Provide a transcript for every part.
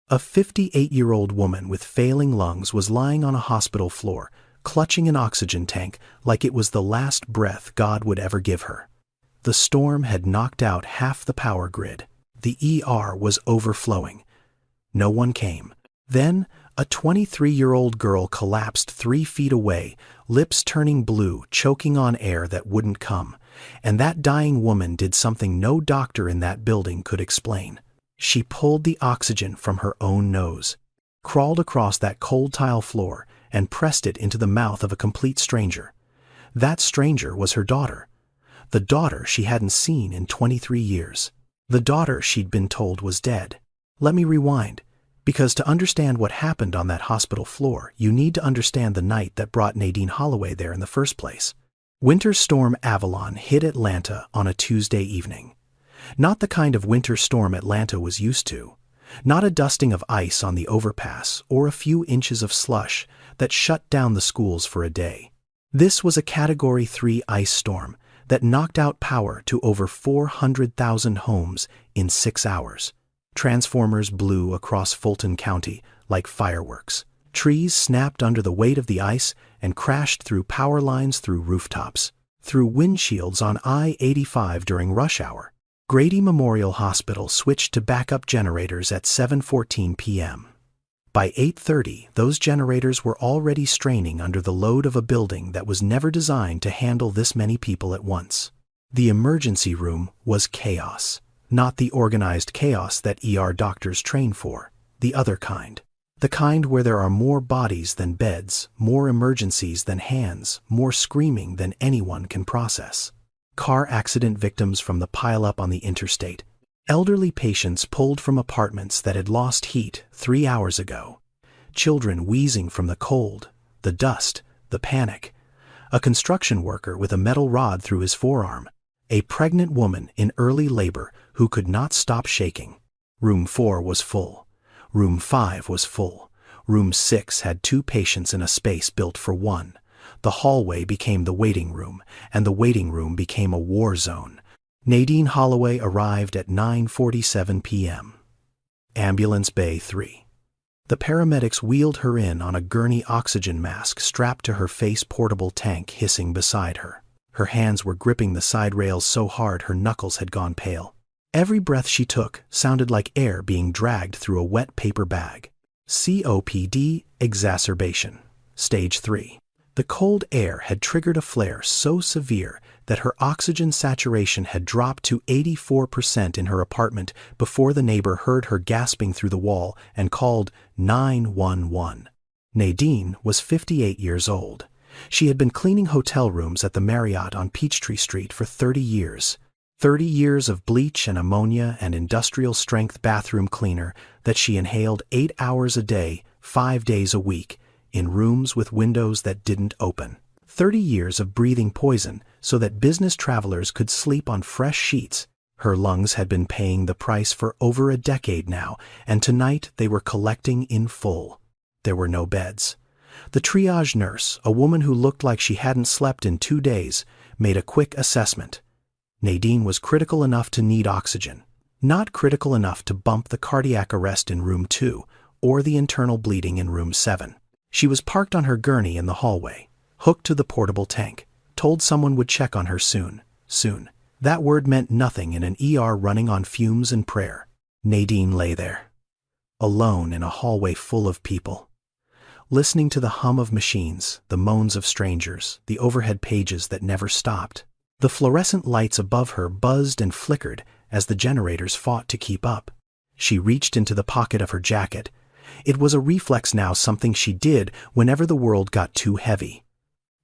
A 58-year-old woman with failing lungs was lying on a hospital floor, clutching an oxygen tank like it was the last breath God would ever give her. The storm had knocked out half the power grid. The ER was overflowing. No one came. Then, a 23-year-old girl collapsed 3 feet away, lips turning blue, choking on air that wouldn't come. And that dying woman did something no doctor in that building could explain. She pulled the oxygen from her own nose, crawled across that cold tile floor, and pressed it into the mouth of a complete stranger. That stranger was her daughter. The daughter she hadn't seen in 23 years. The daughter she'd been told was dead. Let me rewind, because to understand what happened on that hospital floor, you need to understand the night that brought Nadine Holloway there in the first place. Winter Storm Avalon hit Atlanta on a Tuesday evening. Not the kind of winter storm Atlanta was used to. Not a dusting of ice on the overpass or a few inches of slush that shut down the schools for a day. This was a Category 3 ice storm that knocked out power to over 400,000 homes in 6 hours. Transformers blew across Fulton County like fireworks. Trees snapped under the weight of the ice and crashed through power lines, through rooftops, through windshields on I-85 during rush hour. Grady Memorial Hospital switched to backup generators at 7:14 p.m. By 8:30, those generators were already straining under the load of a building that was never designed to handle this many people at once. The emergency room was chaos. Not the organized chaos that ER doctors train for, the other kind. The kind where there are more bodies than beds, more emergencies than hands, more screaming than anyone can process. Car accident victims from the pileup on the interstate. Elderly patients pulled from apartments that had lost heat 3 hours ago. Children wheezing from the cold, the dust, the panic. A construction worker with a metal rod through his forearm. A pregnant woman in early labor who could not stop shaking. Room 4 was full. Room 5 was full. Room 6 had 2 patients in a space built for 1. The hallway became the waiting room, and the waiting room became a war zone. Nadine Holloway arrived at 9:47 p.m. Ambulance Bay 3. The paramedics wheeled her in on a gurney oxygen mask strapped to her face, portable tank hissing beside her. Her hands were gripping the side rails so hard her knuckles had gone pale. Every breath she took sounded like air being dragged through a wet paper bag. COPD exacerbation. Stage 3. The cold air had triggered a flare so severe that her oxygen saturation had dropped to 84% in her apartment before the neighbor heard her gasping through the wall and called 911. Nadine was 58 years old. She had been cleaning hotel rooms at the Marriott on Peachtree Street for 30 years. 30 years of bleach and ammonia and industrial-strength bathroom cleaner that she inhaled 8 hours a day, 5 days a week, in rooms with windows that didn't open. 30 years of breathing poison so that business travelers could sleep on fresh sheets. Her lungs had been paying the price for over a decade now, and tonight they were collecting in full. There were no beds. The triage nurse, a woman who looked like she hadn't slept in 2 days, made a quick assessment. Nadine was critical enough to need oxygen, not critical enough to bump the cardiac arrest in room 2 or the internal bleeding in room 7. She was parked on her gurney in the hallway, hooked to the portable tank, told someone would check on her soon. Soon. That word meant nothing in an ER running on fumes and prayer. Nadine lay there, alone in a hallway full of people, listening to the hum of machines, the moans of strangers, the overhead pages that never stopped. The fluorescent lights above her buzzed and flickered as the generators fought to keep up. She reached into the pocket of her jacket. It was a reflex now, something she did whenever the world got too heavy.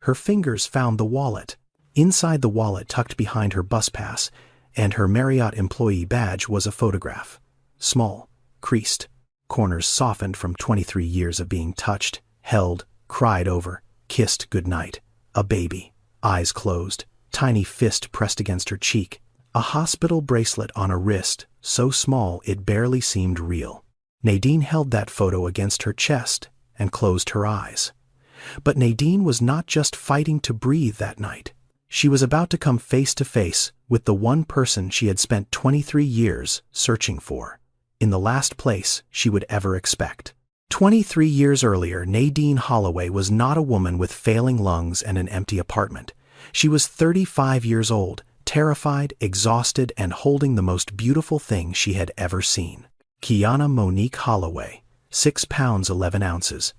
Her fingers found the wallet. Inside the wallet, tucked behind her bus pass and her Marriott employee badge, was a photograph. Small, creased, corners softened from 23 years of being touched, held, cried over, kissed goodnight. A baby, eyes closed, tiny fist pressed against her cheek. A hospital bracelet on a wrist, so small it barely seemed real. Nadine held that photo against her chest and closed her eyes. But Nadine was not just fighting to breathe that night. She was about to come face to face with the one person she had spent 23 years searching for. in the last place she would ever expect. 23 years earlier, Nadine Holloway was not a woman with failing lungs and an empty apartment. She was 35 years old, terrified, exhausted, and holding the most beautiful thing she had ever seen. Kiana Monique Holloway, 6 pounds 11 ounces,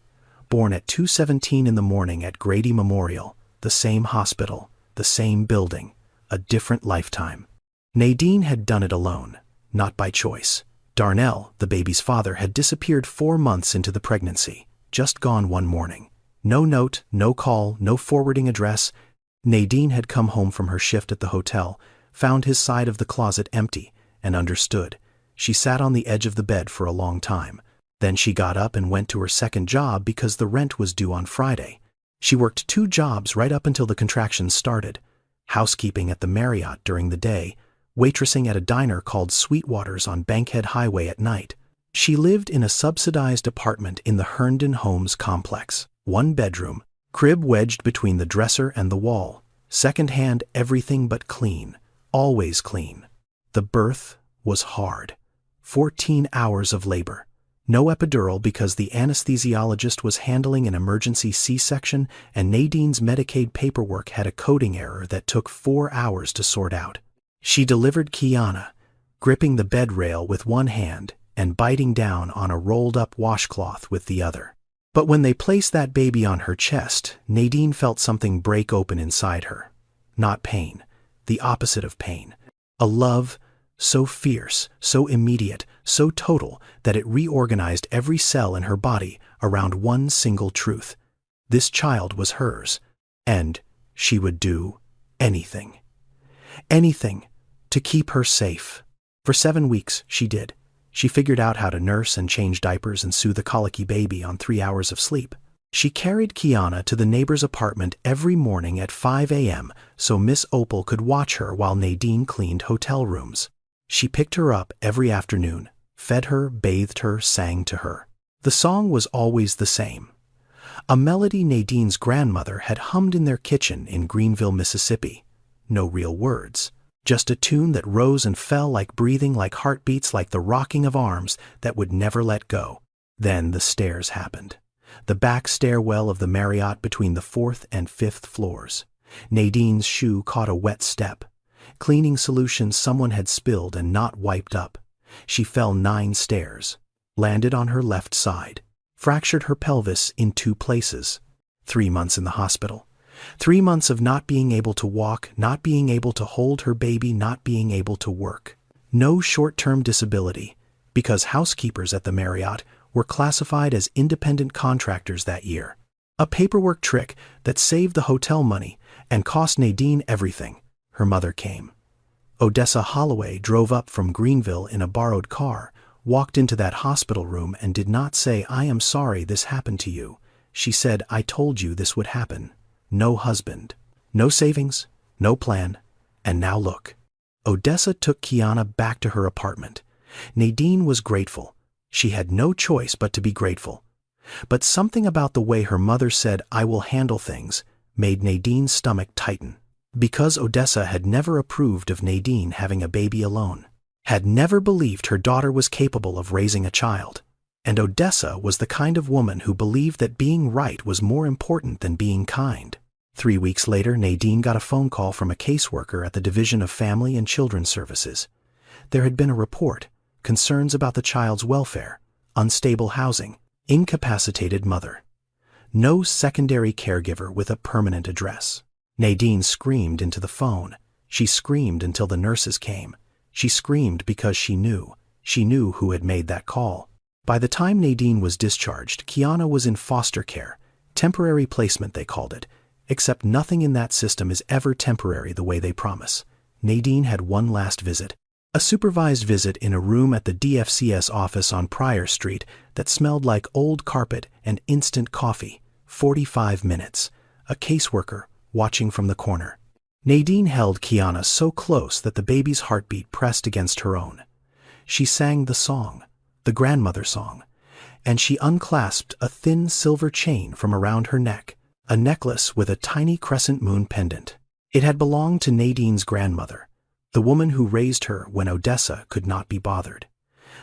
born at 2:17 in the morning at Grady Memorial, the same hospital, the same building, a different lifetime. Nadine had done it alone, not by choice. Darnell, the baby's father, had disappeared 4 months into the pregnancy, just gone one morning. No note, no call, no forwarding address. Nadine had come home from her shift at the hotel, found his side of the closet empty, and understood. She sat on the edge of the bed for a long time. Then she got up and went to her second job because the rent was due on Friday. She worked 2 jobs right up until the contractions started. Housekeeping at the Marriott during the day, waitressing at a diner called Sweetwater's on Bankhead Highway at night. She lived in a subsidized apartment in the Herndon Homes complex. 1 bedroom, crib wedged between the dresser and the wall. Second-hand everything but clean, always clean. The birth was hard. 14 hours of labor. No epidural because the anesthesiologist was handling an emergency C-section, and Nadine's Medicaid paperwork had a coding error that took 4 hours to sort out. She delivered Kiana, gripping the bed rail with one hand and biting down on a rolled-up washcloth with the other. But when they placed that baby on her chest, Nadine felt something break open inside her. Not pain, the opposite of pain. A love so fierce, so immediate, so total that it reorganized every cell in her body around one single truth. This child was hers, and she would do anything. Anything to keep her safe. For 7 weeks, she did. She figured out how to nurse and change diapers and soothe a colicky baby on 3 hours of sleep. She carried Kiana to the neighbor's apartment every morning at 5 a.m. so Miss Opal could watch her while Nadine cleaned hotel rooms. She picked her up every afternoon, fed her, bathed her, sang to her. The song was always the same. A melody Nadine's grandmother had hummed in their kitchen in Greenville, Mississippi. No real words. Just a tune that rose and fell like breathing, like heartbeats, like the rocking of arms that would never let go. Then the stairs happened. The back stairwell of the Marriott between the 4th and 5th floors. Nadine's shoe caught a wet step. Cleaning solution someone had spilled and not wiped up. She fell 9 stairs. Landed on her left side. Fractured her pelvis in 2 places. 3 months in the hospital. 3 months of not being able to walk, not being able to hold her baby, not being able to work. No short-term disability, because housekeepers at the Marriott were classified as independent contractors that year. A paperwork trick that saved the hotel money and cost Nadine everything. Her mother came. Odessa Holloway drove up from Greenville in a borrowed car, walked into that hospital room and did not say, "I am sorry this happened to you." She said, "I told you this would happen." No husband, no savings, no plan, and now look. Odessa took Kiana back to her apartment. Nadine was grateful. She had no choice but to be grateful. But something about the way her mother said, "I will handle things," made Nadine's stomach tighten. Because Odessa had never approved of Nadine having a baby alone, had never believed her daughter was capable of raising a child. And Odessa was the kind of woman who believed that being right was more important than being kind. 3 weeks later, Nadine got a phone call from a caseworker at the Division of Family and Children's Services. There had been a report, concerns about the child's welfare, unstable housing, incapacitated mother. No secondary caregiver with a permanent address. Nadine screamed into the phone. She screamed until the nurses came. She screamed because she knew who had made that call. By the time Nadine was discharged, Kiana was in foster care, temporary placement they called it, except nothing in that system is ever temporary the way they promise. Nadine had one last visit, a supervised visit in a room at the DFCS office on Pryor Street that smelled like old carpet and instant coffee. 45 minutes. A caseworker watching from the corner. Nadine held Kiana so close that the baby's heartbeat pressed against her own. She sang the song, the grandmother song, and she unclasped a thin silver chain from around her neck, a necklace with a tiny crescent moon pendant. It had belonged to Nadine's grandmother, the woman who raised her when Odessa could not be bothered.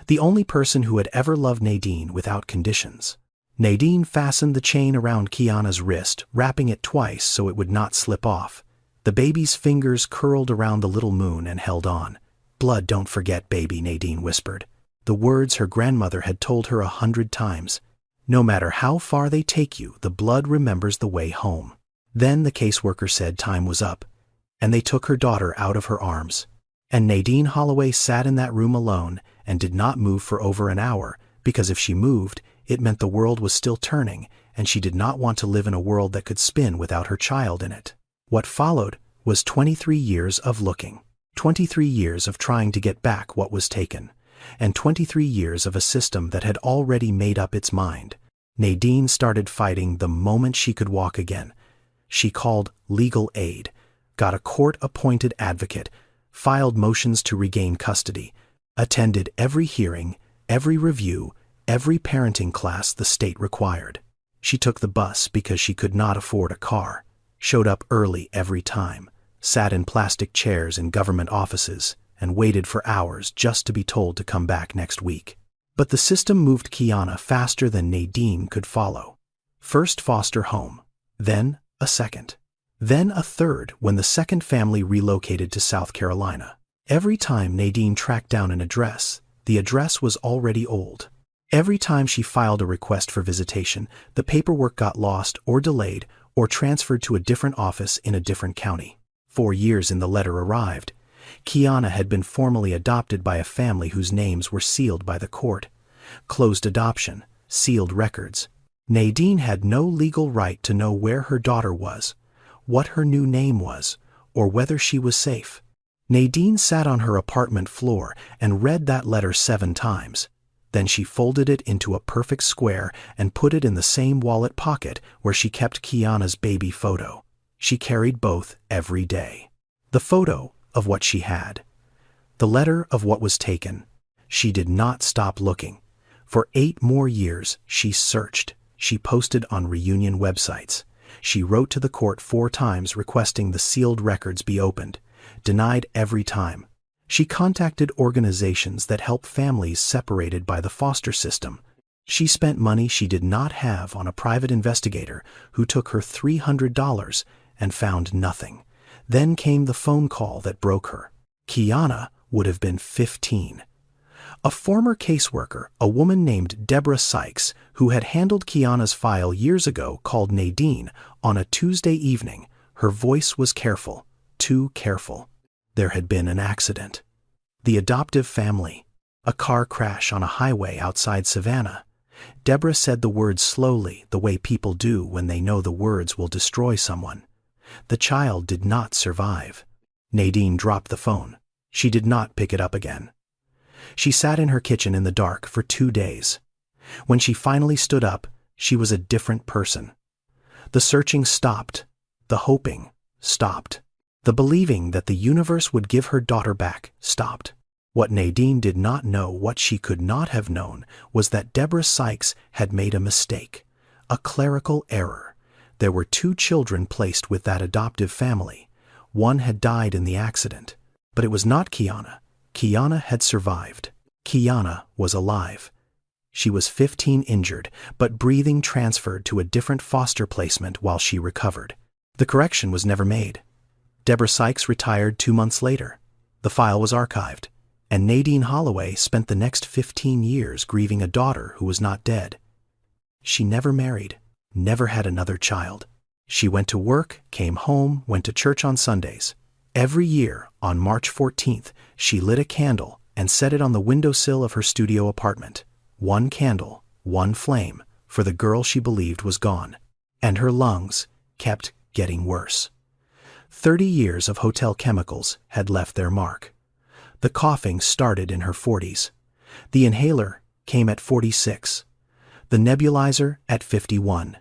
the only person who had ever loved Nadine without conditions. Nadine fastened the chain around Kiana's wrist, wrapping it twice so it would not slip off. The baby's fingers curled around the little moon and held on. "Blood don't forget, baby," Nadine whispered. The words her grandmother had told her 100 times. No matter how far they take you, the blood remembers the way home. Then the caseworker said time was up, and they took her daughter out of her arms. And Nadine Holloway sat in that room alone and did not move for over an hour, because if she moved, it meant the world was still turning, and she did not want to live in a world that could spin without her child in it. What followed was 23 years of looking, 23 years of trying to get back what was taken, and 23 years of a system that had already made up its mind. Nadine started fighting the moment she could walk again. She called legal aid, got a court-appointed advocate, filed motions to regain custody, attended every hearing, every review, every parenting class the state required. She took the bus because she could not afford a car, showed up early every time, sat in plastic chairs in government offices, and waited for hours just to be told to come back next week. But the system moved Kiana faster than Nadine could follow. First foster home, then a second, then a third when the second family relocated to South Carolina. Every time Nadine tracked down an address, the address was already old. Every time she filed a request for visitation, the paperwork got lost or delayed or transferred to a different office in a different county. 4 years in the letter arrived. Kiana had been formally adopted by a family whose names were sealed by the court. Closed adoption, sealed records. Nadine had no legal right to know where her daughter was, what her new name was, or whether she was safe. Nadine sat on her apartment floor and read that letter 7 times. Then she folded it into a perfect square and put it in the same wallet pocket where she kept Kiana's baby photo. She carried both every day. The photo of what she had, the letter of what was taken. She did not stop looking. For 8 more years, she searched. She posted on reunion websites. She wrote to the court 4 times requesting the sealed records be opened, denied every time. She contacted organizations that help families separated by the foster system. She spent money she did not have on a private investigator who took her $300 and found nothing. Then came the phone call that broke her. Kiana would have been 15. A former caseworker, a woman named Deborah Sykes, who had handled Kiana's file years ago, called Nadine on a Tuesday evening. Her voice was careful, too careful. There had been an accident. The adoptive family. A car crash on a highway outside Savannah. Deborah said the words slowly, the way people do when they know the words will destroy someone. The child did not survive. Nadine dropped the phone. She did not pick it up again. She sat in her kitchen in the dark for 2 days. When she finally stood up, she was a different person. The searching stopped. The hoping stopped. The believing that the universe would give her daughter back stopped. What Nadine did not know, what she could not have known, was that Deborah Sykes had made a mistake, a clerical error. There were 2 children placed with that adoptive family. One had died in the accident. But it was not Kiana. Kiana had survived. Kiana was alive. She was 15 injured, but breathing, transferred to a different foster placement while she recovered. The correction was never made. Deborah Sykes retired 2 months later. The file was archived, and Nadine Holloway spent the next 15 years grieving a daughter who was not dead. She never married, never had another child. She went to work, came home, went to church on Sundays. Every year, on March 14th, she lit a candle and set it on the windowsill of her studio apartment. 1 candle, 1 flame, for the girl she believed was gone. And her lungs kept getting worse. 30 years of hotel chemicals had left their mark. The coughing started in her 40s. The inhaler came at 46. The nebulizer at 51.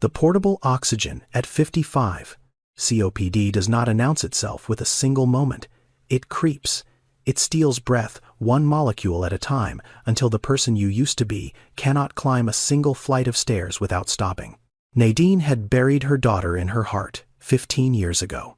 The portable oxygen at 55. COPD does not announce itself with a single moment. It creeps. It steals breath 1 molecule at a time until the person you used to be cannot climb a single flight of stairs without stopping. Nadine had buried her daughter in her heart 15 years ago.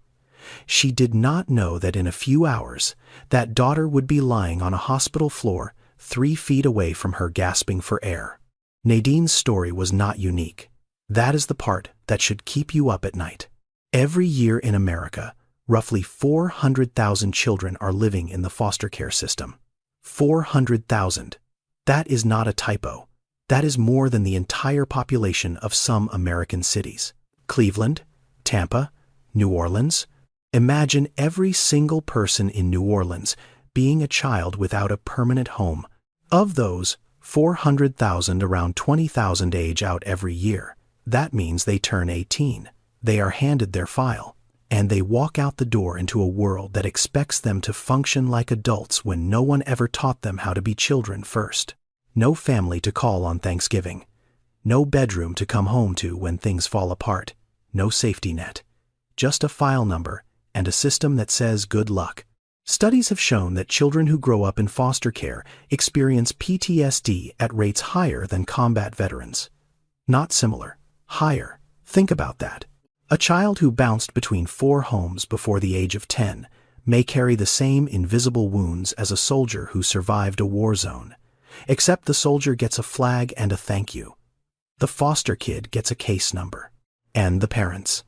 She did not know that in a few hours, that daughter would be lying on a hospital floor, 3 feet away from her, gasping for air. Nadine's story was not unique. That is the part that should keep you up at night. Every year in America, roughly 400,000 children are living in the foster care system. 400,000. That is not a typo. That is more than the entire population of some American cities. Cleveland, Tampa, New Orleans. Imagine every single person in New Orleans being a child without a permanent home. Of those, 400,000, around 20,000 age out every year. That means they turn 18. They are handed their file, and they walk out the door into a world that expects them to function like adults when no one ever taught them how to be children first. No family to call on Thanksgiving. No bedroom to come home to when things fall apart. No safety net. Just a file number and a system that says good luck. Studies have shown that children who grow up in foster care experience PTSD at rates higher than combat veterans. Not similar. Higher. Think about that. A child who bounced between 4 homes before the age of 10 may carry the same invisible wounds as a soldier who survived a war zone. Except the soldier gets a flag and a thank you. The foster kid gets a case number. And the parents.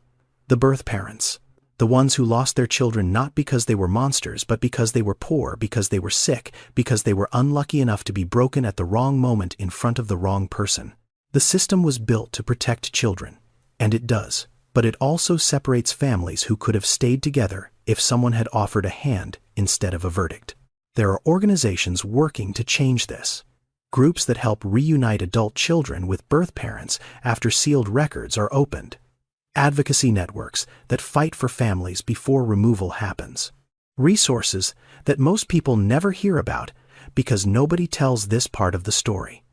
The birth parents. The ones who lost their children not because they were monsters, but because they were poor, because they were sick, because they were unlucky enough to be broken at the wrong moment in front of the wrong person. The system was built to protect children, and it does, but it also separates families who could have stayed together if someone had offered a hand instead of a verdict. There are organizations working to change this. Groups that help reunite adult children with birth parents after sealed records are opened. Advocacy networks that fight for families before removal happens. Resources that most people never hear about because nobody tells this part of the story.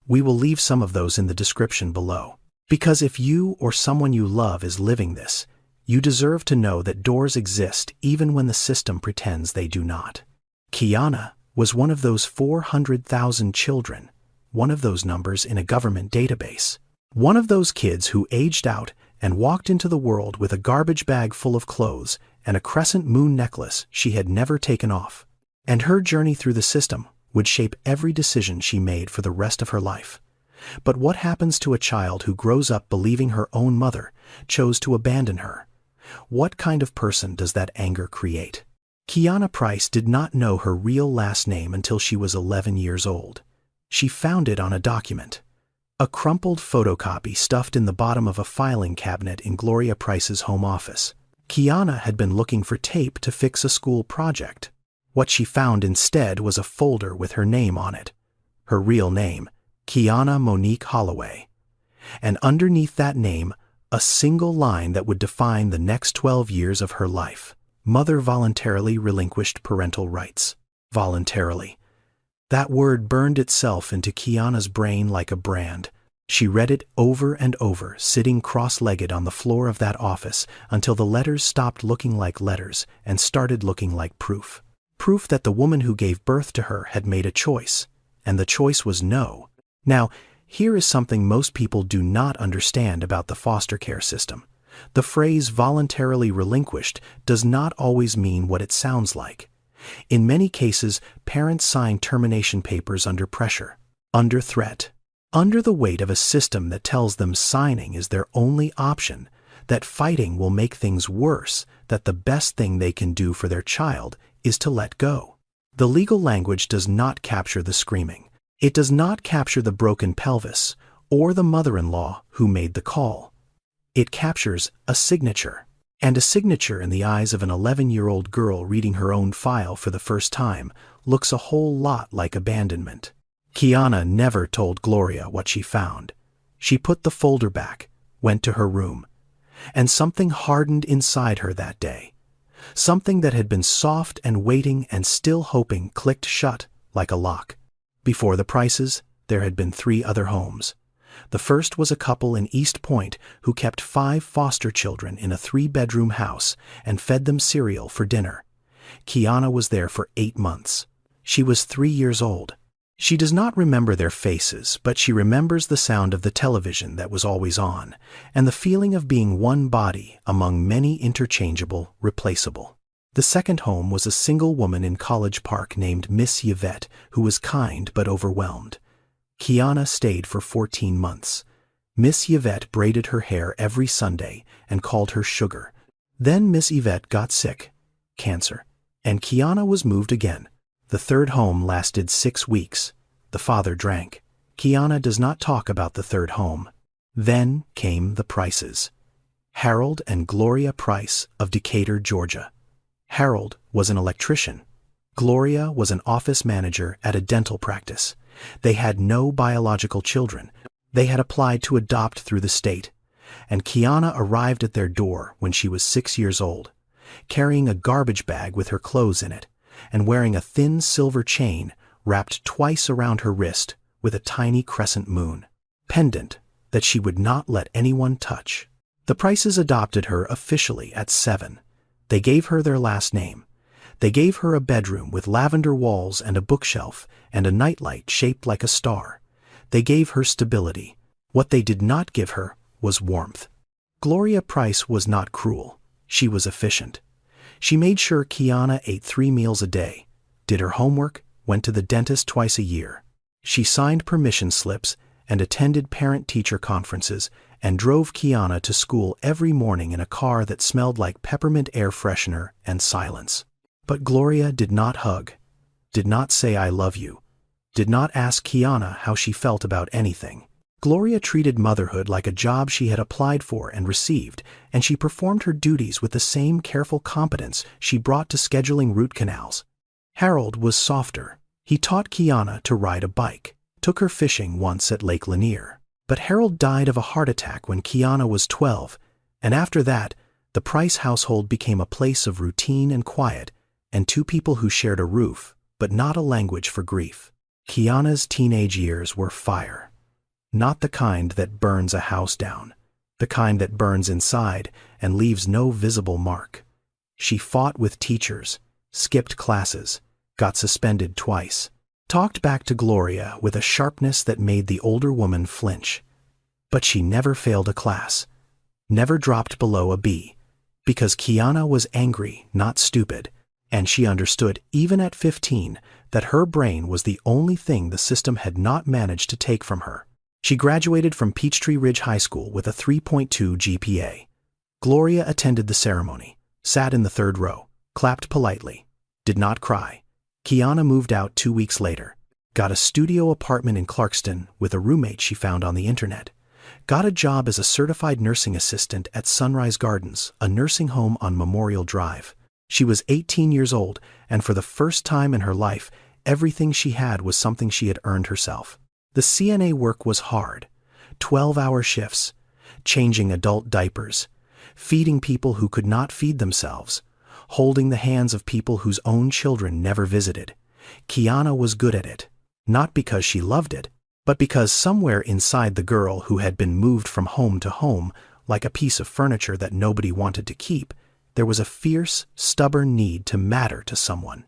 We will leave some of those in the description below. Because if you or someone you love is living this, you deserve to know that doors exist even when the system pretends they do not. Kiana was one of those 400,000 children, one of those numbers in a government database. One of those kids who aged out and walked into the world with a garbage bag full of clothes and a crescent moon necklace she had never taken off. And her journey through the system would shape every decision she made for the rest of her life. But what happens to a child who grows up believing her own mother chose to abandon her? What kind of person does that anger create? Kiana Price did not know her real last name until she was 11 years old. She found it on a document. A crumpled photocopy stuffed in the bottom of a filing cabinet in Gloria Price's home office. Kiana had been looking for tape to fix a school project. What she found instead was a folder with her name on it. Her real name, Kiana Monique Holloway. And underneath that name, a single line that would define the next 12 years of her life. Mother voluntarily relinquished parental rights. Voluntarily. That word burned itself into Kiana's brain like a brand. She read it over and over, sitting cross-legged on the floor of that office until the letters stopped looking like letters and started looking like proof. Proof that the woman who gave birth to her had made a choice, and the choice was no. Now, here is something most people do not understand about the foster care system. The phrase voluntarily relinquished does not always mean what it sounds like. In many cases, parents sign termination papers under pressure, under threat, under the weight of a system that tells them signing is their only option, that fighting will make things worse, that the best thing they can do for their child is to let go. The legal language does not capture the screaming. It does not capture the broken pelvis or the mother-in-law who made the call. It captures a signature. And a signature in the eyes of an 11-year-old girl reading her own file for the first time looks a whole lot like abandonment. Kiana never told Gloria what she found. She put the folder back, went to her room, and something hardened inside her that day. Something that had been soft and waiting and still hoping clicked shut like a lock. Before the Prices, there had been 3 other homes. The first was a couple in East Point who kept 5 foster children in a 3-bedroom house and fed them cereal for dinner. Kiana was there for 8 months. She was 3 years old. She does not remember their faces, but she remembers the sound of the television that was always on, and the feeling of being one body among many interchangeable, replaceable. The second home was a single woman in College Park named Miss Yvette, who was kind but overwhelmed. Kiana stayed for 14 months. Miss Yvette braided her hair every Sunday and called her Sugar. Then Miss Yvette got sick, cancer, and Kiana was moved again. The third home lasted 6 weeks. The father drank. Kiana does not talk about the third home. Then came the Prices. Harold and Gloria Price of Decatur, Georgia. Harold was an electrician. Gloria was an office manager at a dental practice. They had no biological children. They had applied to adopt through the state, and Kiana arrived at their door when she was 6 years old, carrying a garbage bag with her clothes in it, and wearing a thin silver chain wrapped twice around her wrist with a tiny crescent moon pendant that she would not let anyone touch. The Prices adopted her officially at 7. They gave her their last name. They gave her a bedroom with lavender walls and a bookshelf and a nightlight shaped like a star. They gave her stability. What they did not give her was warmth. Gloria Price was not cruel. She was efficient. She made sure Kiana ate 3 meals a day, did her homework, went to the dentist twice a year. She signed permission slips and attended parent-teacher conferences and drove Kiana to school every morning in a car that smelled like peppermint air freshener and silence. But Gloria did not hug, did not say I love you, did not ask Kiana how she felt about anything. Gloria treated motherhood like a job she had applied for and received, and she performed her duties with the same careful competence she brought to scheduling root canals. Harold was softer. He taught Kiana to ride a bike, took her fishing once at Lake Lanier. But Harold died of a heart attack when Kiana was 12, and after that, the Price household became a place of routine and quiet, and 2 people who shared a roof, but not a language for grief. Kiana's teenage years were fire. Not the kind that burns a house down, the kind that burns inside and leaves no visible mark. She fought with teachers, skipped classes, got suspended twice, talked back to Gloria with a sharpness that made the older woman flinch. But she never failed a class, never dropped below a B, because Kiana was angry, not stupid, and she understood, even at 15, that her brain was the only thing the system had not managed to take from her. She graduated from Peachtree Ridge High School with a 3.2 GPA. Gloria attended the ceremony, sat in the 3rd row, clapped politely, did not cry. Kiana moved out 2 weeks later, got a studio apartment in Clarkston with a roommate she found on the internet, got a job as a certified nursing assistant at Sunrise Gardens, a nursing home on Memorial Drive. She was 18 years old, and for the first time in her life, everything she had was something she had earned herself. The CNA work was hard. 12-hour shifts, changing adult diapers, feeding people who could not feed themselves, holding the hands of people whose own children never visited. Kiana was good at it, not because she loved it, but because somewhere inside the girl who had been moved from home to home, like a piece of furniture that nobody wanted to keep, there was a fierce, stubborn need to matter to someone.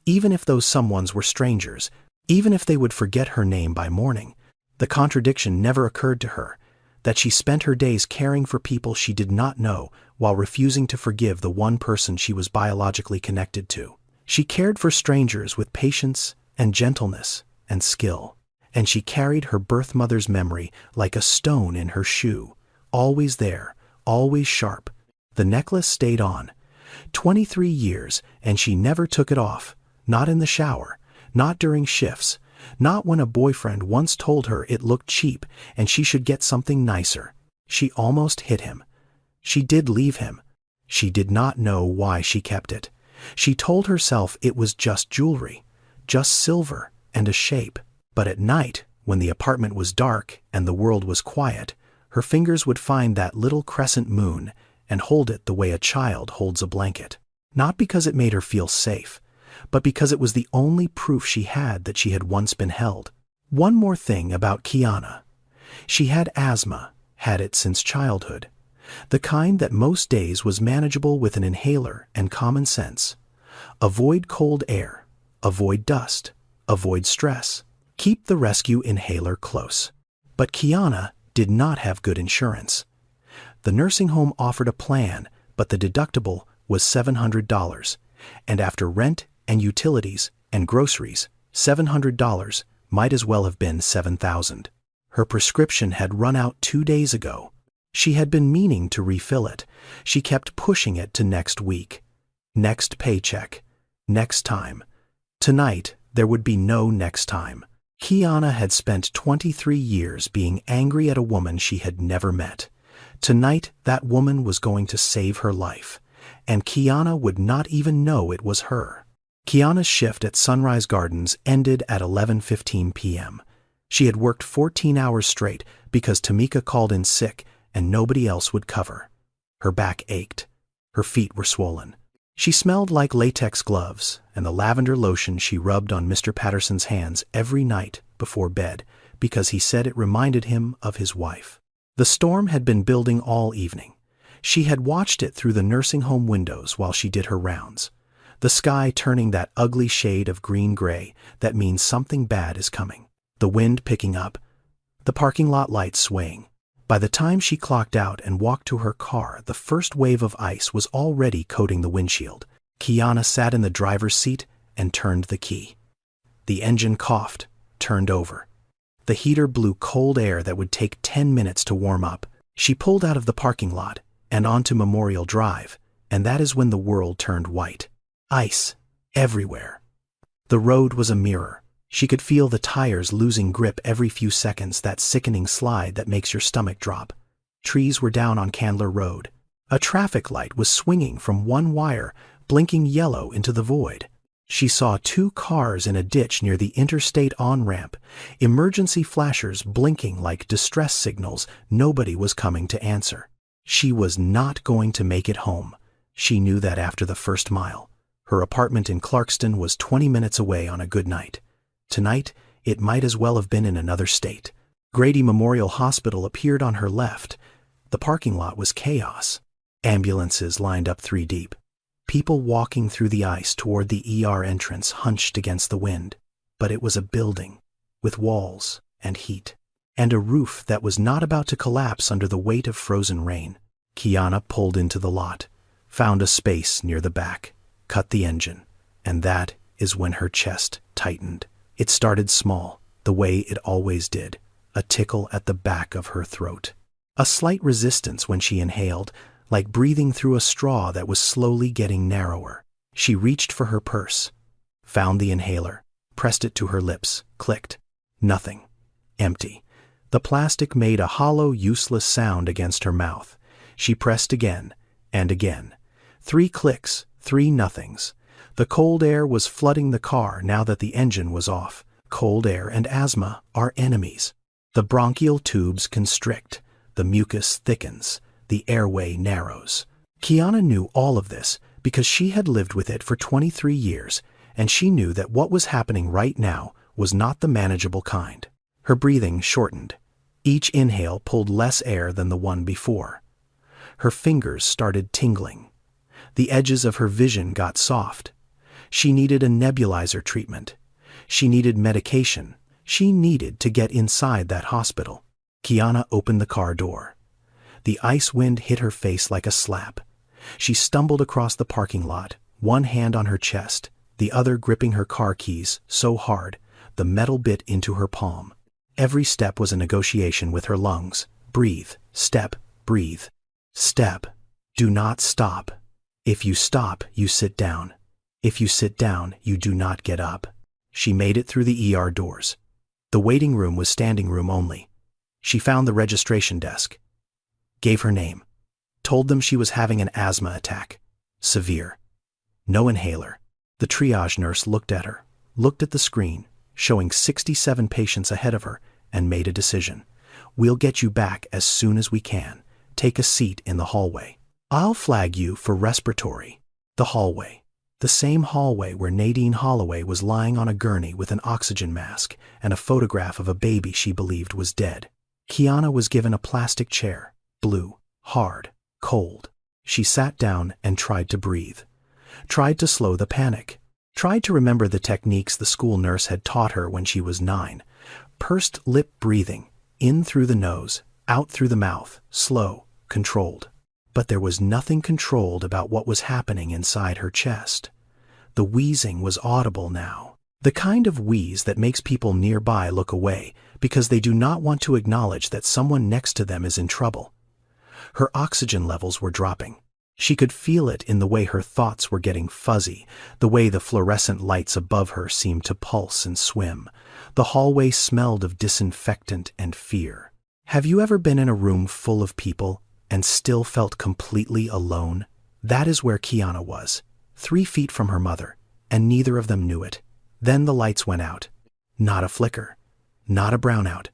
Even if those someones were strangers, even if they would forget her name by morning, the contradiction never occurred to her, that she spent her days caring for people she did not know while refusing to forgive the one person she was biologically connected to. She cared for strangers with patience and gentleness and skill, and she carried her birth mother's memory like a stone in her shoe, always there, always sharp. The necklace stayed on. 23 years, and she never took it off, not in the shower, not during shifts, not when a boyfriend once told her it looked cheap and she should get something nicer. She almost hit him. She did leave him. She did not know why she kept it. She told herself it was just jewelry, just silver and a shape. But at night, when the apartment was dark and the world was quiet, her fingers would find that little crescent moon and hold it the way a child holds a blanket. Not because it made her feel safe, but because it was the only proof she had that she had once been held. One more thing about Kiana. She had asthma, had it since childhood. The kind that most days was manageable with an inhaler and common sense. Avoid cold air, avoid dust, avoid stress. Keep the rescue inhaler close. But Kiana did not have good insurance. The nursing home offered a plan, but the deductible was $700. And after rent and utilities and groceries, $700 might as well have been $7,000. Her prescription had run out 2 days ago. She had been meaning to refill it. She kept pushing it to next week. Next paycheck. Next time. Tonight, there would be no next time. Kiana had spent 23 years being angry at a woman she had never met. Tonight, that woman was going to save her life, and Kiana would not even know it was her. Kiana's shift at Sunrise Gardens ended at 11:15 p.m. She had worked 14 hours straight because Tamika called in sick and nobody else would cover. Her back ached. Her feet were swollen. She smelled like latex gloves and the lavender lotion she rubbed on Mr. Patterson's hands every night before bed because he said it reminded him of his wife. The storm had been building all evening. She had watched it through the nursing home windows while she did her rounds. The sky turning that ugly shade of green-gray that means something bad is coming. The wind picking up. The parking lot lights swaying. By the time she clocked out and walked to her car, the first wave of ice was already coating the windshield. Kiana sat in the driver's seat and turned the key. The engine coughed, turned over. The heater blew cold air that would take 10 minutes to warm up. She pulled out of the parking lot and onto Memorial Drive, and that is when the world turned white. Ice. Everywhere. The road was a mirror. She could feel the tires losing grip every few seconds, that sickening slide that makes your stomach drop. Trees were down on Candler Road. A traffic light was swinging from one wire, blinking yellow into the void. She saw 2 cars in a ditch near the interstate on-ramp, emergency flashers blinking like distress signals. Nobody was coming to answer. She was not going to make it home. She knew that after the first mile. Her apartment in Clarkston was 20 minutes away on a good night. Tonight, it might as well have been in another state. Grady Memorial Hospital appeared on her left. The parking lot was chaos. Ambulances lined up 3 deep. People walking through the ice toward the ER entrance hunched against the wind. But it was a building, with walls and heat, and a roof that was not about to collapse under the weight of frozen rain. Kiana pulled into the lot, found a space near the back, cut the engine, and that is when her chest tightened. It started small, the way it always did, a tickle at the back of her throat. A slight resistance when she inhaled, like breathing through a straw that was slowly getting narrower. She reached for her purse, found the inhaler, pressed it to her lips, clicked. Nothing. Empty. The plastic made a hollow, useless sound against her mouth. She pressed again and again. 3 clicks, 3 nothings. The cold air was flooding the car now that the engine was off. Cold air and asthma are enemies. The bronchial tubes constrict. The mucus thickens. The airway narrows. Kiana knew all of this because she had lived with it for 23 years, and she knew that what was happening right now was not the manageable kind. Her breathing shortened. Each inhale pulled less air than the one before. Her fingers started tingling. The edges of her vision got soft. She needed a nebulizer treatment. She needed medication. She needed to get inside that hospital. Kiana opened the car door. The ice wind hit her face like a slap. She stumbled across the parking lot, one hand on her chest, the other gripping her car keys so hard, the metal bit into her palm. Every step was a negotiation with her lungs. Breathe. Step. Breathe. Step. Do not stop. If you stop, you sit down. If you sit down, you do not get up. She made it through the ER doors. The waiting room was standing room only. She found the registration desk. Gave her name. Told them she was having an asthma attack. Severe. No inhaler. The triage nurse looked at her, looked at the screen, showing 67 patients ahead of her, and made a decision. We'll get you back as soon as we can. Take a seat in the hallway. I'll flag you for respiratory. The hallway. The same hallway where Nadine Holloway was lying on a gurney with an oxygen mask and a photograph of a baby she believed was dead. Kiana was given a plastic chair, blue, hard, cold. She sat down and tried to breathe. Tried to slow the panic. Tried to remember the techniques the school nurse had taught her when she was 9. Pursed lip breathing, in through the nose, out through the mouth, slow, controlled. But there was nothing controlled about what was happening inside her chest. The wheezing was audible now. The kind of wheeze that makes people nearby look away because they do not want to acknowledge that someone next to them is in trouble. Her oxygen levels were dropping. She could feel it in the way her thoughts were getting fuzzy, the way the fluorescent lights above her seemed to pulse and swim. The hallway smelled of disinfectant and fear. Have you ever been in a room full of people and still felt completely alone? That is where Kiana was, 3 feet from her mother, and neither of them knew it. Then the lights went out. Not a flicker. Not a brownout.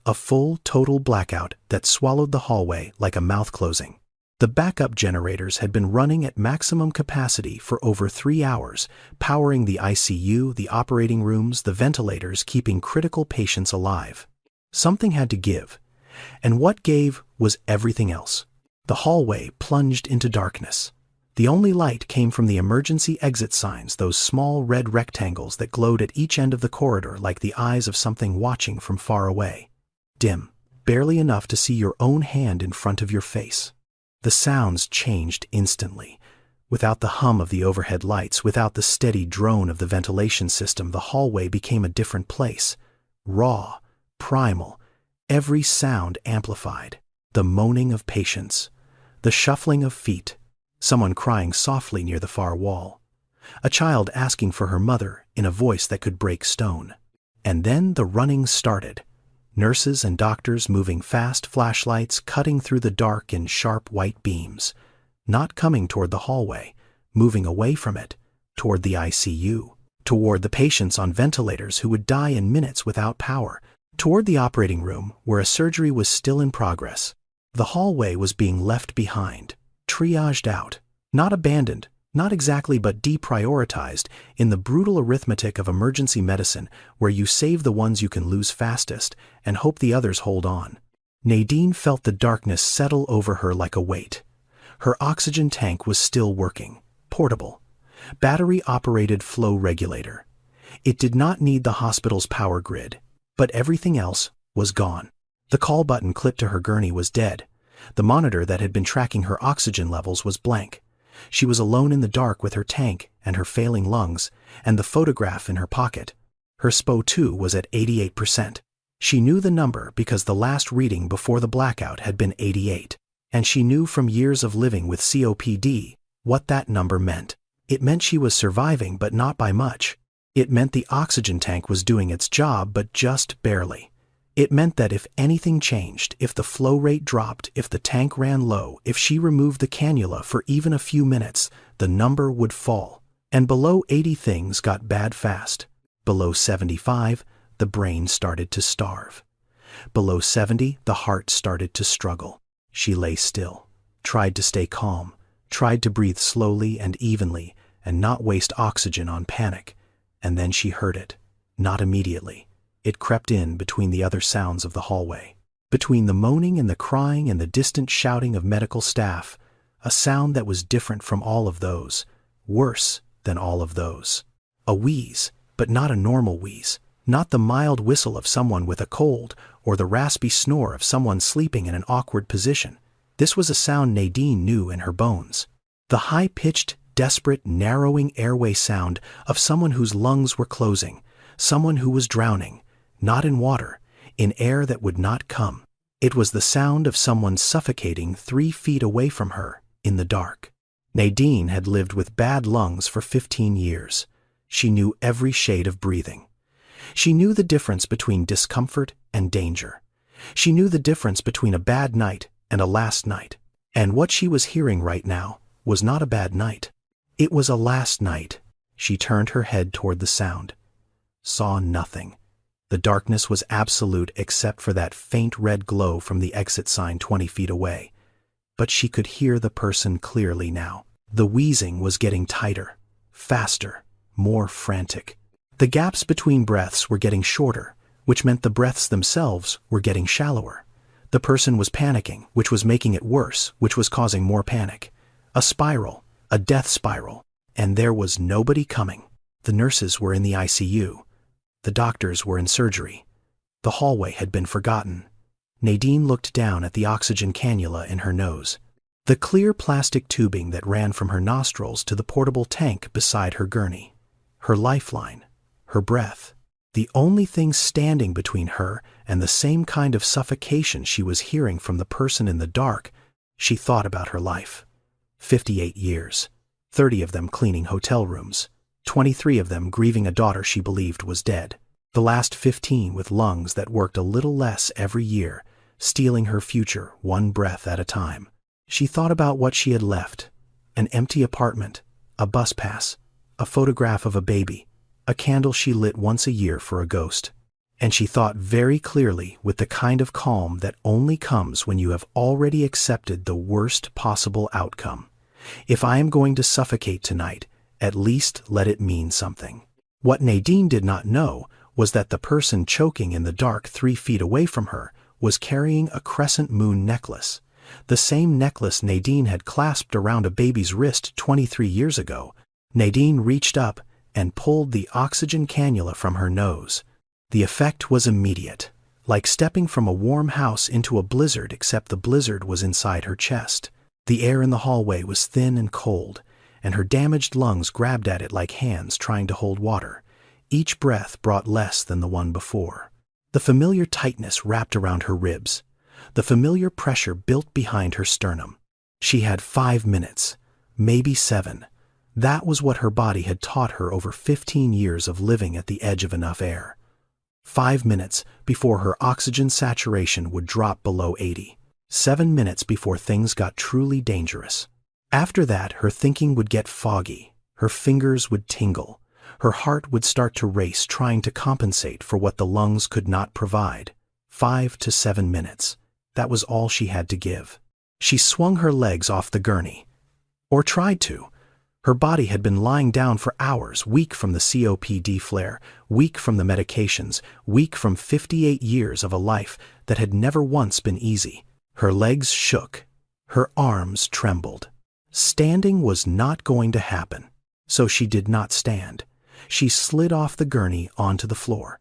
A full, total blackout that swallowed the hallway like a mouth closing. The backup generators had been running at maximum capacity for over 3 hours, powering the ICU, the operating rooms, the ventilators, keeping critical patients alive. Something had to give, and what gave was everything else. The hallway plunged into darkness. The only light came from the emergency exit signs, those small red rectangles that glowed at each end of the corridor like the eyes of something watching from far away. Dim, barely enough to see your own hand in front of your face. The sounds changed instantly. Without the hum of the overhead lights, without the steady drone of the ventilation system, the hallway became a different place. Raw, primal, every sound amplified. The moaning of patients, the shuffling of feet, someone crying softly near the far wall, a child asking for her mother in a voice that could break stone. And then the running started. Nurses and doctors moving fast, flashlights cutting through the dark in sharp white beams, not coming toward the hallway, moving away from it, toward the ICU, toward the patients on ventilators who would die in minutes without power, toward the operating room where a surgery was still in progress. The hallway was being left behind, triaged out, not abandoned, not exactly but deprioritized in the brutal arithmetic of emergency medicine where you save the ones you can lose fastest and hope the others hold on. Nadine felt the darkness settle over her like a weight. Her oxygen tank was still working, portable, battery-operated flow regulator. It did not need the hospital's power grid, but everything else was gone. The call button clipped to her gurney was dead. The monitor that had been tracking her oxygen levels was blank. She was alone in the dark with her tank and her failing lungs, and the photograph in her pocket. Her SPO2 was at 88%. She knew the number because the last reading before the blackout had been 88, and she knew from years of living with COPD what that number meant. It meant she was surviving, but not by much. It meant the oxygen tank was doing its job, but just barely. It meant that if anything changed, if the flow rate dropped, if the tank ran low, if she removed the cannula for even a few minutes, the number would fall. And below 80 things got bad fast. Below 75, the brain started to starve. Below 70, the heart started to struggle. She lay still, tried to stay calm, tried to breathe slowly and evenly and not waste oxygen on panic. And then she heard it. Not immediately. It crept in between the other sounds of the hallway, between the moaning and the crying and the distant shouting of medical staff, a sound that was different from all of those, worse than all of those. A wheeze, but not a normal wheeze, not the mild whistle of someone with a cold or the raspy snore of someone sleeping in an awkward position. This was a sound Nadine knew in her bones. The high-pitched, desperate, narrowing airway sound of someone whose lungs were closing, someone who was drowning. Not in water, in air that would not come. It was the sound of someone suffocating 3 feet away from her, in the dark. Nadine had lived with bad lungs for 15 years. She knew every shade of breathing. She knew the difference between discomfort and danger. She knew the difference between a bad night and a last night. And what she was hearing right now was not a bad night. It was a last night. She turned her head toward the sound. Saw nothing. The darkness was absolute except for that faint red glow from the exit sign 20 feet away. But she could hear the person clearly now. The wheezing was getting tighter, faster, more frantic. The gaps between breaths were getting shorter, which meant the breaths themselves were getting shallower. The person was panicking, which was making it worse, which was causing more panic. A spiral, a death spiral. And there was nobody coming. The nurses were in the ICU. The doctors were in surgery. The hallway had been forgotten. Nadine looked down at the oxygen cannula in her nose. The clear plastic tubing that ran from her nostrils to the portable tank beside her gurney. Her lifeline. Her breath. The only thing standing between her and the same kind of suffocation she was hearing from the person in the dark. She thought about her life. 58 years. 30 of them cleaning hotel rooms. 23 of them grieving a daughter she believed was dead. The last 15 with lungs that worked a little less every year, stealing her future one breath at a time. She thought about what she had left. An empty apartment, a bus pass, a photograph of a baby, a candle she lit once a year for a ghost. And she thought very clearly with the kind of calm that only comes when you have already accepted the worst possible outcome. If I am going to suffocate tonight, at least let it mean something. What Nadine did not know was that the person choking in the dark 3 feet away from her was carrying a crescent moon necklace. The same necklace Nadine had clasped around a baby's wrist 23 years ago. Nadine reached up and pulled the oxygen cannula from her nose. The effect was immediate, like stepping from a warm house into a blizzard, except the blizzard was inside her chest. The air in the hallway was thin and cold, and her damaged lungs grabbed at it like hands trying to hold water. Each breath brought less than the one before. The familiar tightness wrapped around her ribs. The familiar pressure built behind her sternum. She had 5 minutes, maybe 7. That was what her body had taught her over 15 years of living at the edge of enough air. 5 minutes before her oxygen saturation would drop below 80. 7 minutes before things got truly dangerous. After that, her thinking would get foggy. Her fingers would tingle. Her heart would start to race, trying to compensate for what the lungs could not provide. 5 to 7 minutes. That was all she had to give. She swung her legs off the gurney. Or tried to. Her body had been lying down for hours, weak from the COPD flare, weak from the medications, weak from 58 years of a life that had never once been easy. Her legs shook. Her arms trembled. Standing was not going to happen, so she did not stand. She slid off the gurney onto the floor.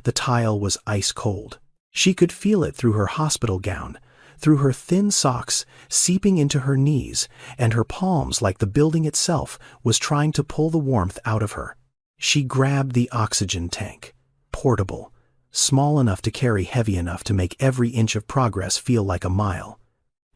The tile was ice cold. She could feel it through her hospital gown, through her thin socks, seeping into her knees, and her palms, like the building itself, was trying to pull the warmth out of her. She grabbed the oxygen tank, portable, small enough to carry, heavy enough to make every inch of progress feel like a mile.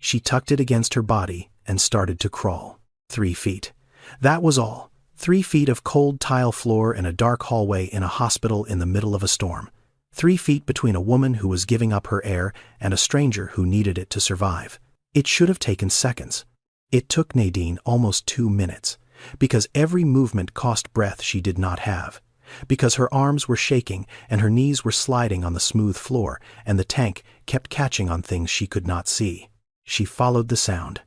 She tucked it against her body and started to crawl. 3 feet. That was all. 3 feet of cold tile floor and a dark hallway in a hospital in the middle of a storm. 3 feet between a woman who was giving up her air and a stranger who needed it to survive. It should have taken seconds. It took Nadine almost 2 minutes, because every movement cost breath she did not have, because her arms were shaking and her knees were sliding on the smooth floor, and the tank kept catching on things she could not see. She followed the sound.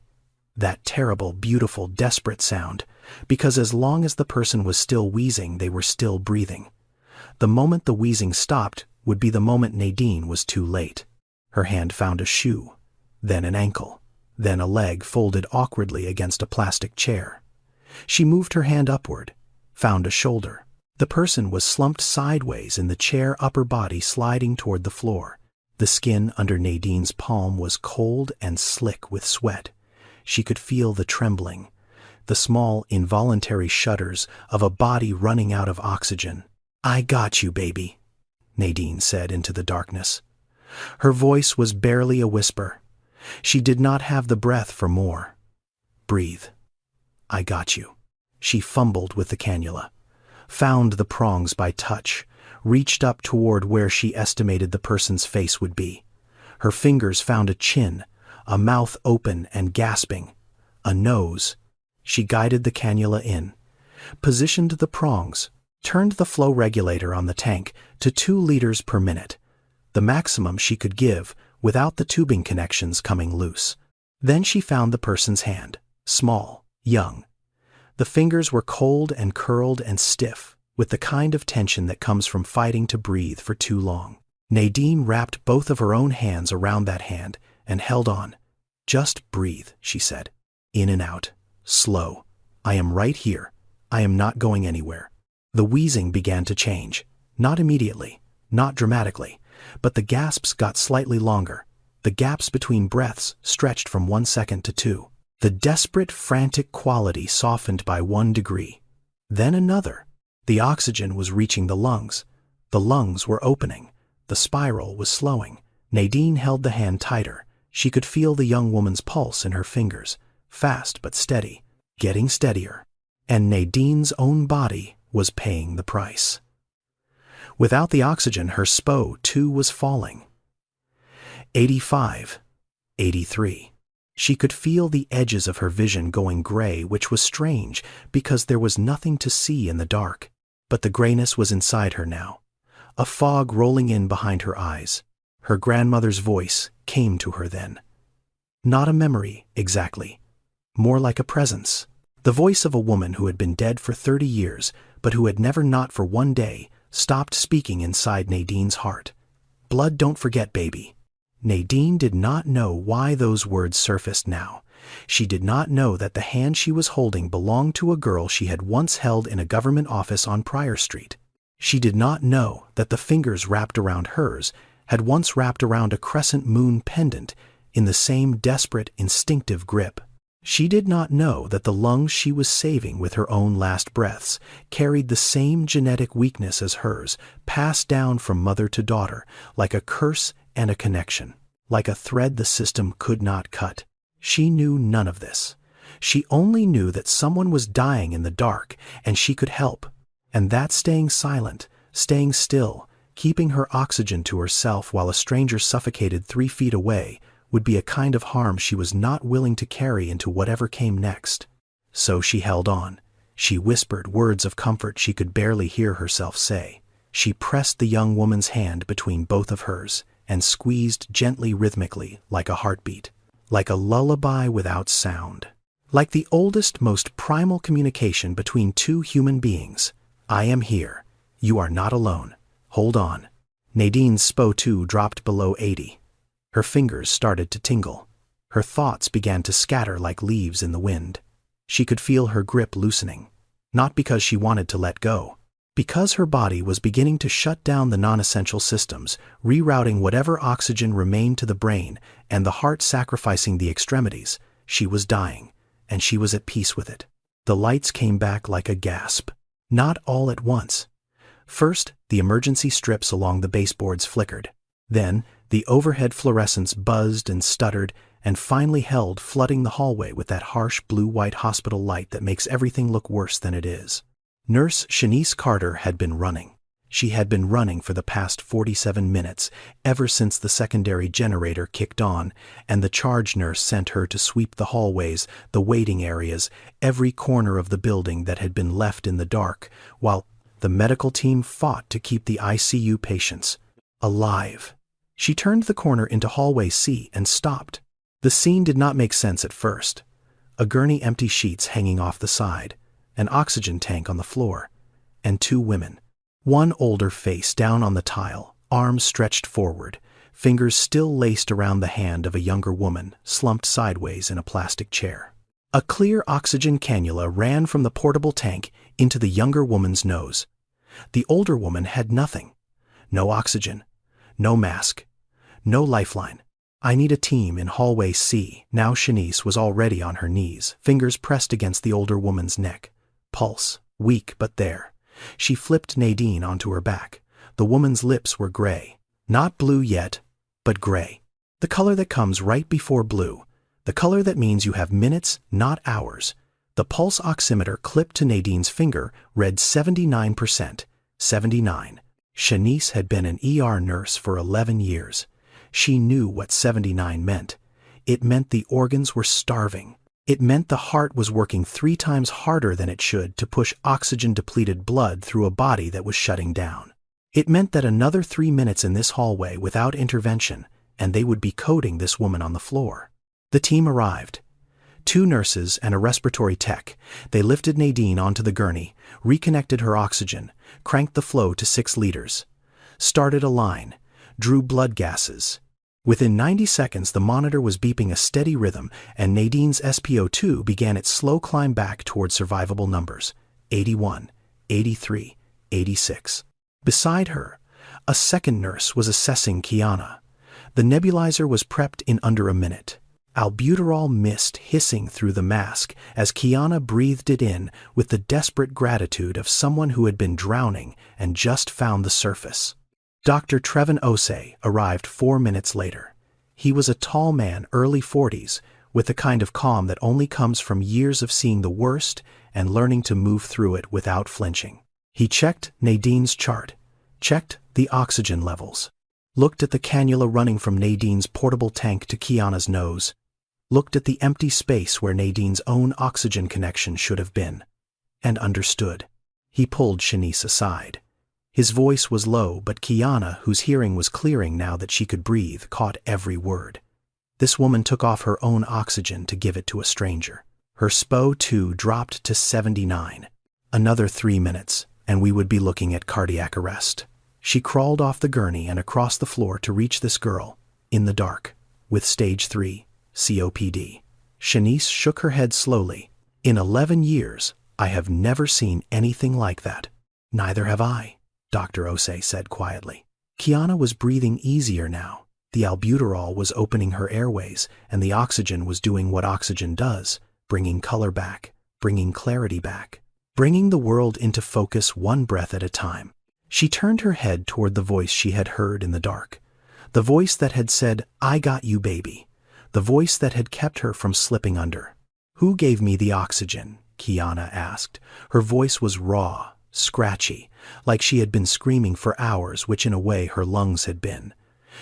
That terrible, beautiful, desperate sound, because as long as the person was still wheezing, they were still breathing. The moment the wheezing stopped would be the moment Nadine was too late. Her hand found a shoe, then an ankle, then a leg folded awkwardly against a plastic chair. She moved her hand upward, found a shoulder. The person was slumped sideways in the chair, upper body sliding toward the floor. The skin under Nadine's palm was cold and slick with sweat. She could feel the trembling, the small, involuntary shudders of a body running out of oxygen. "I got you, baby," Nadine said into the darkness. Her voice was barely a whisper. She did not have the breath for more. "Breathe. I got you." She fumbled with the cannula, found the prongs by touch, reached up toward where she estimated the person's face would be. Her fingers found a chin, a mouth open and gasping, a nose. She guided the cannula in, positioned the prongs, turned the flow regulator on the tank to 2 liters per minute, the maximum she could give without the tubing connections coming loose. Then she found the person's hand, small, young. The fingers were cold and curled and stiff, with the kind of tension that comes from fighting to breathe for too long. Nadine wrapped both of her own hands around that hand and held on. "Just breathe," she said. "In and out. Slow. I am right here. I am not going anywhere." The wheezing began to change. Not immediately, not dramatically, but the gasps got slightly longer. The gaps between breaths stretched from 1 second to 2. The desperate, frantic quality softened by 1 degree. Then another. The oxygen was reaching the lungs. The lungs were opening. The spiral was slowing. Nadine held the hand tighter. She could feel the young woman's pulse in her fingers, fast but steady, getting steadier. And Nadine's own body was paying the price. Without the oxygen, her SPO, too, was falling. 85. 83. She could feel the edges of her vision going gray, which was strange because there was nothing to see in the dark. But the grayness was inside her now, a fog rolling in behind her eyes. Her grandmother's voice came to her then. Not a memory, exactly. More like a presence. The voice of a woman who had been dead for 30 years, but who had never, not for one day, stopped speaking inside Nadine's heart. Blood don't forget, baby. Nadine did not know why those words surfaced now. She did not know that the hand she was holding belonged to a girl she had once held in a government office on Pryor Street. She did not know that the fingers wrapped around hers had once wrapped around a crescent moon pendant in the same desperate, instinctive grip. She did not know that the lungs she was saving with her own last breaths carried the same genetic weakness as hers, passed down from mother to daughter, like a curse and a connection, like a thread the system could not cut. She knew none of this. She only knew that someone was dying in the dark and she could help, and that staying silent, staying still, keeping her oxygen to herself while a stranger suffocated 3 feet away would be a kind of harm she was not willing to carry into whatever came next. So she held on. She whispered words of comfort she could barely hear herself say. She pressed the young woman's hand between both of hers and squeezed gently, rhythmically, like a heartbeat, like a lullaby without sound, like the oldest, most primal communication between two human beings. I am here. You are not alone. Hold on. Nadine's SPO2 dropped below 80. Her fingers started to tingle. Her thoughts began to scatter like leaves in the wind. She could feel her grip loosening, not because she wanted to let go, because her body was beginning to shut down the non-essential systems, rerouting whatever oxygen remained to the brain, and the heart sacrificing the extremities. She was dying, and she was at peace with it. The lights came back like a gasp. Not all at once. First, the emergency strips along the baseboards flickered. Then, the overhead fluorescents buzzed and stuttered, and finally held, flooding the hallway with that harsh blue-white hospital light that makes everything look worse than it is. Nurse Shanice Carter had been running. She had been running for the past 47 minutes, ever since the secondary generator kicked on, and the charge nurse sent her to sweep the hallways, the waiting areas, every corner of the building that had been left in the dark, while the medical team fought to keep the ICU patients alive. She turned the corner into hallway C and stopped. The scene did not make sense at first. A gurney, empty sheets hanging off the side, an oxygen tank on the floor, and two women. One older face down on the tile, arms stretched forward, fingers still laced around the hand of a younger woman, slumped sideways in a plastic chair. A clear oxygen cannula ran from the portable tank into the younger woman's nose. The older woman had nothing. No oxygen, no mask, no lifeline. I need a team in hallway C. Now Shanice was already on her knees, fingers pressed against the older woman's neck. Pulse, weak but there. She flipped Nadine onto her back. The woman's lips were gray. Not blue yet, but gray. The color that comes right before blue. The color that means you have minutes, not hours. The pulse oximeter clipped to Nadine's finger read 79%. 79. Shanice had been an ER nurse for 11 years. She knew what 79 meant. It meant the organs were starving. It meant the heart was working 3 times harder than it should to push oxygen-depleted blood through a body that was shutting down. It meant that another 3 minutes in this hallway without intervention, and they would be coding this woman on the floor. The team arrived. 2 nurses and a respiratory tech. They lifted Nadine onto the gurney, reconnected her oxygen, cranked the flow to 6 liters, started a line, drew blood gases. Within 90 seconds, the monitor was beeping a steady rhythm, and Nadine's SPO2 began its slow climb back toward survivable numbers, 81, 83, 86. Beside her, a second nurse was assessing Kiana. The nebulizer was prepped in under a minute. Albuterol mist hissing through the mask as Kiana breathed it in with the desperate gratitude of someone who had been drowning and just found the surface. Dr. Trevin Osei arrived 4 minutes later. He was a tall man, early 40s, with the kind of calm that only comes from years of seeing the worst and learning to move through it without flinching. He checked Nadine's chart, checked the oxygen levels, looked at the cannula running from Nadine's portable tank to Kiana's nose, looked at the empty space where Nadine's own oxygen connection should have been, and understood. He pulled Shanice aside. His voice was low, but Kiana, whose hearing was clearing now that she could breathe, caught every word. This woman took off her own oxygen to give it to a stranger. Her SPO2 dropped to 79. Another 3 minutes, and we would be looking at cardiac arrest. She crawled off the gurney and across the floor to reach this girl, in the dark, with stage 3 COPD. Shanice shook her head slowly. In 11 years, I have never seen anything like that. Neither have I, Dr. Osei said quietly. Kiana was breathing easier now. The albuterol was opening her airways, and the oxygen was doing what oxygen does, bringing color back, bringing clarity back, bringing the world into focus one breath at a time. She turned her head toward the voice she had heard in the dark. The voice that had said, "I got you, baby." The voice that had kept her from slipping under. "Who gave me the oxygen?" Kiana asked. Her voice was raw, scratchy, like she had been screaming for hours, which in a way her lungs had been.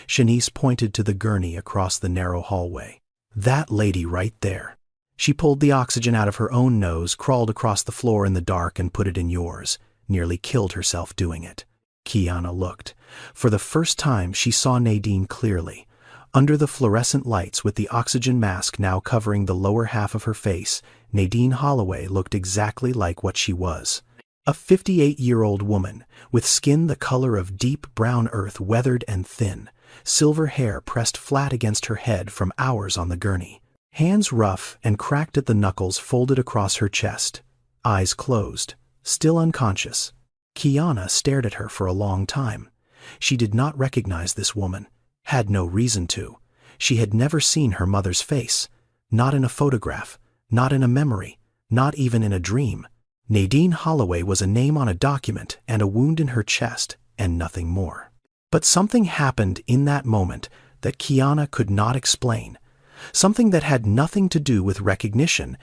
Shanice pointed to the gurney across the narrow hallway. "That lady right there." She pulled the oxygen out of her own nose, crawled across the floor in the dark and put it in yours, nearly killed herself doing it. Kiana looked. For the first time she saw Nadine clearly. Under the fluorescent lights with the oxygen mask now covering the lower half of her face, Nadine Holloway looked exactly like what she was. A 58-year-old woman, with skin the color of deep brown earth, weathered and thin, silver hair pressed flat against her head from hours on the gurney, hands rough and cracked at the knuckles folded across her chest, eyes closed, still unconscious. Kiana stared at her for a long time. She did not recognize this woman, had no reason to. She had never seen her mother's face, not in a photograph, not in a memory, not even in a dream. Nadine Holloway was a name on a document and a wound in her chest, and nothing more. But something happened in that moment that Kiana could not explain, something that had nothing to do with recognition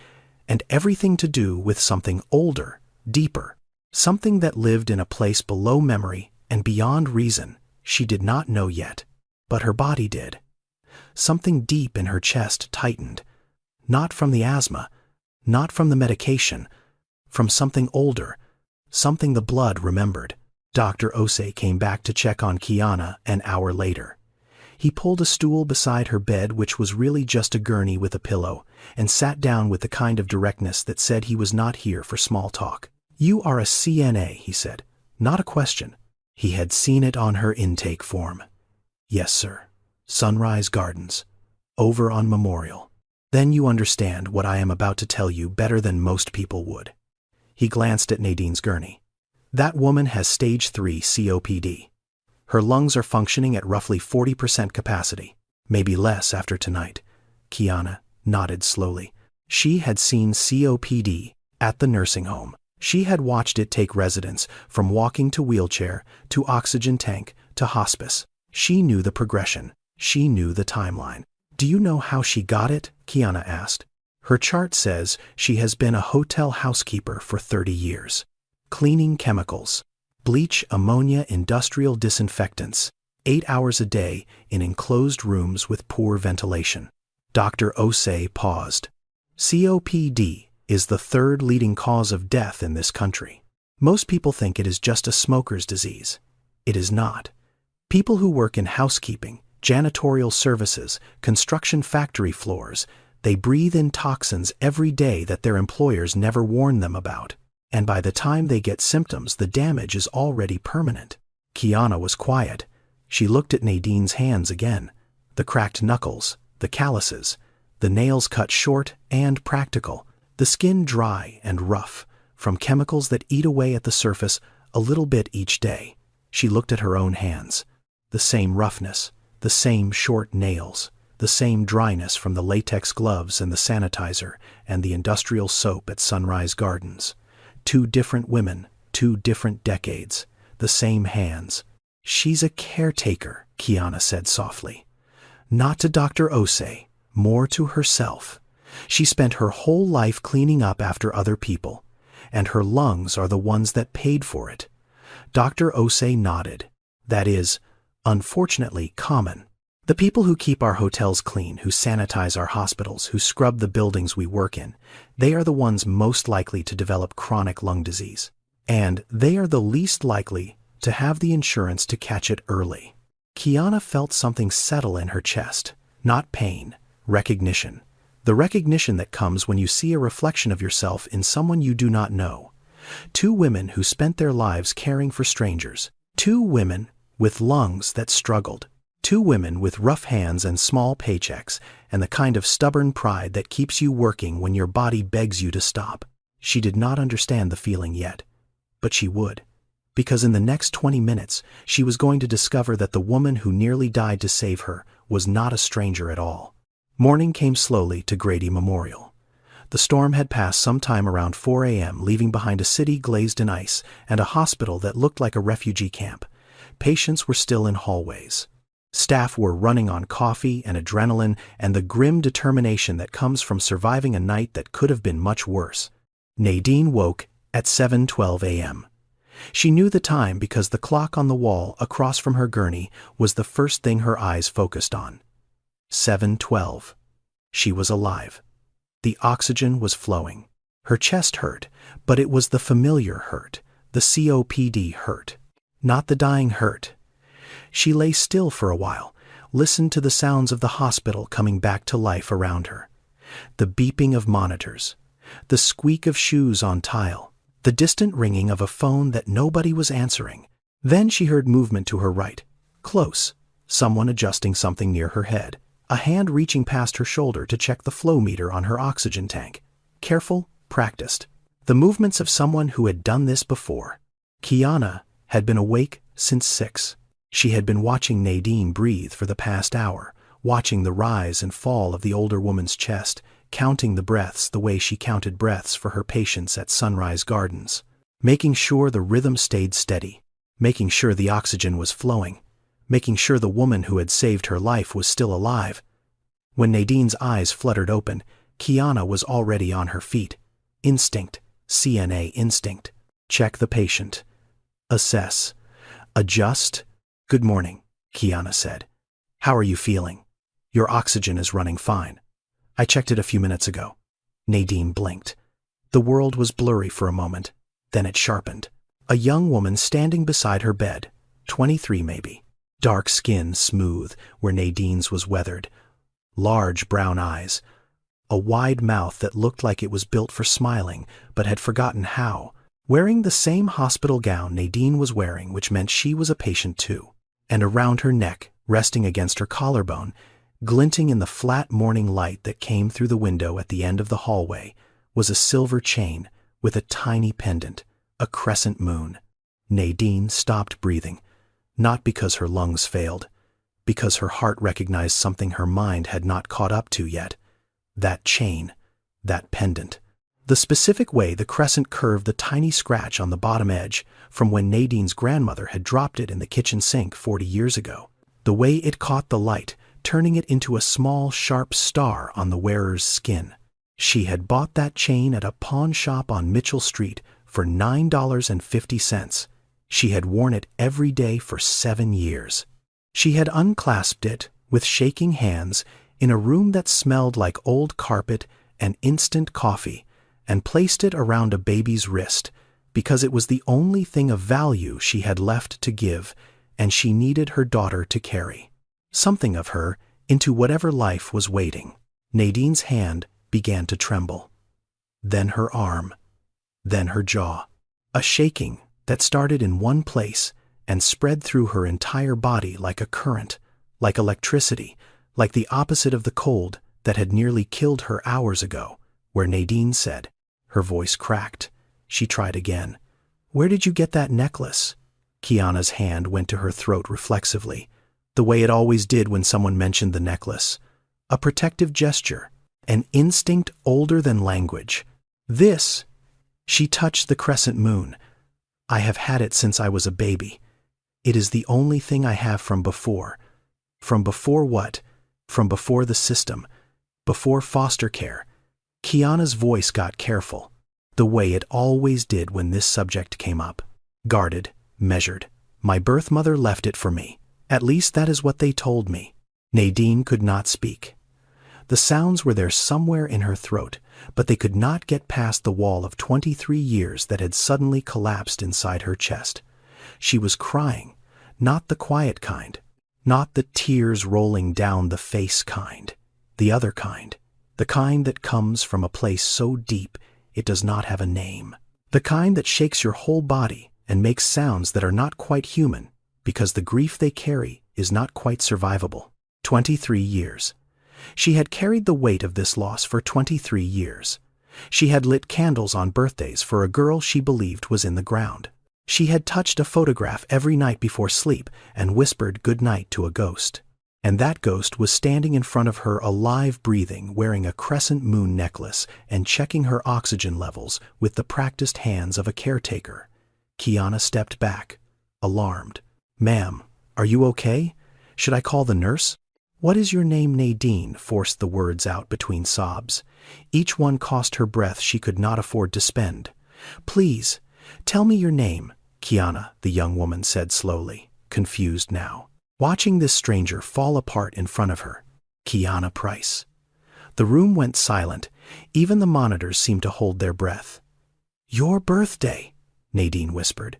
and everything to do with something older, deeper, something that lived in a place below memory and beyond reason she did not know yet, but her body did. Something deep in her chest tightened, not from the asthma, not from the medication, from something older, something the blood remembered. Dr. Osei came back to check on Kiana an hour later. He pulled a stool beside her bed, which was really just a gurney with a pillow, and sat down with the kind of directness that said he was not here for small talk. "You are a CNA," he said, "not a question." He had seen it on her intake form. "Yes, sir. Sunrise Gardens. Over on Memorial." "Then you understand what I am about to tell you better than most people would." He glanced at Nadine's gurney. "That woman has stage 3 COPD. Her lungs are functioning at roughly 40% capacity, maybe less after tonight." Kiana nodded slowly. She had seen COPD at the nursing home. She had watched it take residents from walking to wheelchair, to oxygen tank, to hospice. She knew the progression. She knew the timeline. "Do you know how she got it?" Kiana asked. "Her chart says she has been a hotel housekeeper for 30 years. Cleaning chemicals, bleach, ammonia, industrial disinfectants, 8 hours a day in enclosed rooms with poor ventilation." Dr. Osei paused. "COPD is the third leading cause of death in this country. Most people think it is just a smoker's disease. It is not. People who work in housekeeping, janitorial services, construction factory floors, they breathe in toxins every day that their employers never warn them about. And by the time they get symptoms, the damage is already permanent." Kiana was quiet. She looked at Nadine's hands again. The cracked knuckles, the calluses, the nails cut short and practical, the skin dry and rough, from chemicals that eat away at the surface a little bit each day. She looked at her own hands. The same roughness, the same short nails, the the same dryness from the latex gloves and the sanitizer and the industrial soap at Sunrise Gardens. 2 different women, 2 different decades, the same hands. "She's a caretaker," Kiana said softly. "Not to Dr. Osei, more to herself. She spent her whole life cleaning up after other people, and her lungs are the ones that paid for it." Dr. Osei nodded. "That is, unfortunately, common. The people who keep our hotels clean, who sanitize our hospitals, who scrub the buildings we work in, they are the ones most likely to develop chronic lung disease. And they are the least likely to have the insurance to catch it early." Kiana felt something settle in her chest. Not pain, recognition. The recognition that comes when you see a reflection of yourself in someone you do not know. 2 women who spent their lives caring for strangers. 2 women with lungs that struggled. 2 women with rough hands and small paychecks and the kind of stubborn pride that keeps you working when your body begs you to stop. She did not understand the feeling yet, but she would. Because in the next 20 minutes, she was going to discover that the woman who nearly died to save her was not a stranger at all. Morning came slowly to Grady Memorial. The storm had passed sometime around 4 a.m., leaving behind a city glazed in ice and a hospital that looked like a refugee camp. Patients were still in hallways. Staff were running on coffee and adrenaline and the grim determination that comes from surviving a night that could have been much worse. Nadine woke at 7:12 a.m. She knew the time because the clock on the wall across from her gurney was the first thing her eyes focused on. 7:12. She was alive. The oxygen was flowing. Her chest hurt, but it was the familiar hurt, the COPD hurt, not the dying hurt. She lay still for a while, listened to the sounds of the hospital coming back to life around her. The beeping of monitors, the squeak of shoes on tile, the distant ringing of a phone that nobody was answering. Then she heard movement to her right, close, someone adjusting something near her head, a hand reaching past her shoulder to check the flow meter on her oxygen tank. Careful, practiced. The movements of someone who had done this before. Kiana had been awake since 6. She had been watching Nadine breathe for the past hour, watching the rise and fall of the older woman's chest, counting the breaths the way she counted breaths for her patients at Sunrise Gardens, making sure the rhythm stayed steady, making sure the oxygen was flowing, making sure the woman who had saved her life was still alive. When Nadine's eyes fluttered open, Kiana was already on her feet. Instinct, CNA instinct. Check the patient. Assess. Adjust. "Good morning," Kiana said. "How are you feeling? Your oxygen is running fine. I checked it a few minutes ago." Nadine blinked. The world was blurry for a moment, then it sharpened. A young woman standing beside her bed, 23 maybe. Dark skin smooth where Nadine's was weathered. Large brown eyes. A wide mouth that looked like it was built for smiling, but had forgotten how. Wearing the same hospital gown Nadine was wearing, which meant she was a patient too. And around her neck, resting against her collarbone, glinting in the flat morning light that came through the window at the end of the hallway, was a silver chain with a tiny pendant, a crescent moon. Nadine stopped breathing, not because her lungs failed, because her heart recognized something her mind had not caught up to yet. That chain, that pendant. The specific way the crescent curved the tiny scratch on the bottom edge from when Nadine's grandmother had dropped it in the kitchen sink 40 years ago. The way it caught the light, turning it into a small, sharp star on the wearer's skin. She had bought that chain at a pawn shop on Mitchell Street for $9.50. She had worn it every day for 7 years. She had unclasped it with shaking hands in a room that smelled like old carpet and instant coffee, and placed it around a baby's wrist because it was the only thing of value she had left to give, and she needed her daughter to carry something of her into whatever life was waiting. Nadine's hand began to tremble. Then her arm. Then her jaw. A shaking that started in one place and spread through her entire body like a current, like electricity, like the opposite of the cold that had nearly killed her hours ago, where Nadine said. Her voice cracked. She tried again. "Where did you get that necklace?" Kiana's hand went to her throat reflexively, the way it always did when someone mentioned the necklace. a protective gesture, an instinct older than language. This, she touched the crescent moon. I have had it since I was a baby. It is the only thing I have from before. From before what? From before the system. Before foster care. Kiana's voice got careful, the way it always did when this subject came up. Guarded, measured. My birth mother left it for me. At least that is what they told me. Nadine could not speak. The sounds were there somewhere in her throat, but they could not get past the wall of 23 years that had suddenly collapsed inside her chest. She was crying, not the quiet kind, not the tears rolling down the face kind, the other kind, the kind that comes from a place so deep it does not have a name, the kind that shakes your whole body and makes sounds that are not quite human because the grief they carry is not quite survivable. 23 years. She had carried the weight of this loss for 23 years. She had lit candles on birthdays for a girl she believed was in the ground. She had touched a photograph every night before sleep and whispered good night to a ghost. And that ghost was standing in front of her alive, breathing, wearing a crescent moon necklace and checking her oxygen levels with the practiced hands of a caretaker. Kiana stepped back, alarmed. "Ma'am, are you okay? Should I call the nurse?" "What is your name?" Nadine forced the words out between sobs. Each one cost her breath she could not afford to spend. "Please, tell me your name," Kiana, the young woman said slowly, confused now, watching this stranger fall apart in front of her. Kiana Price. The room went silent. Even the monitors seemed to hold their breath. "Your birthday," Nadine whispered.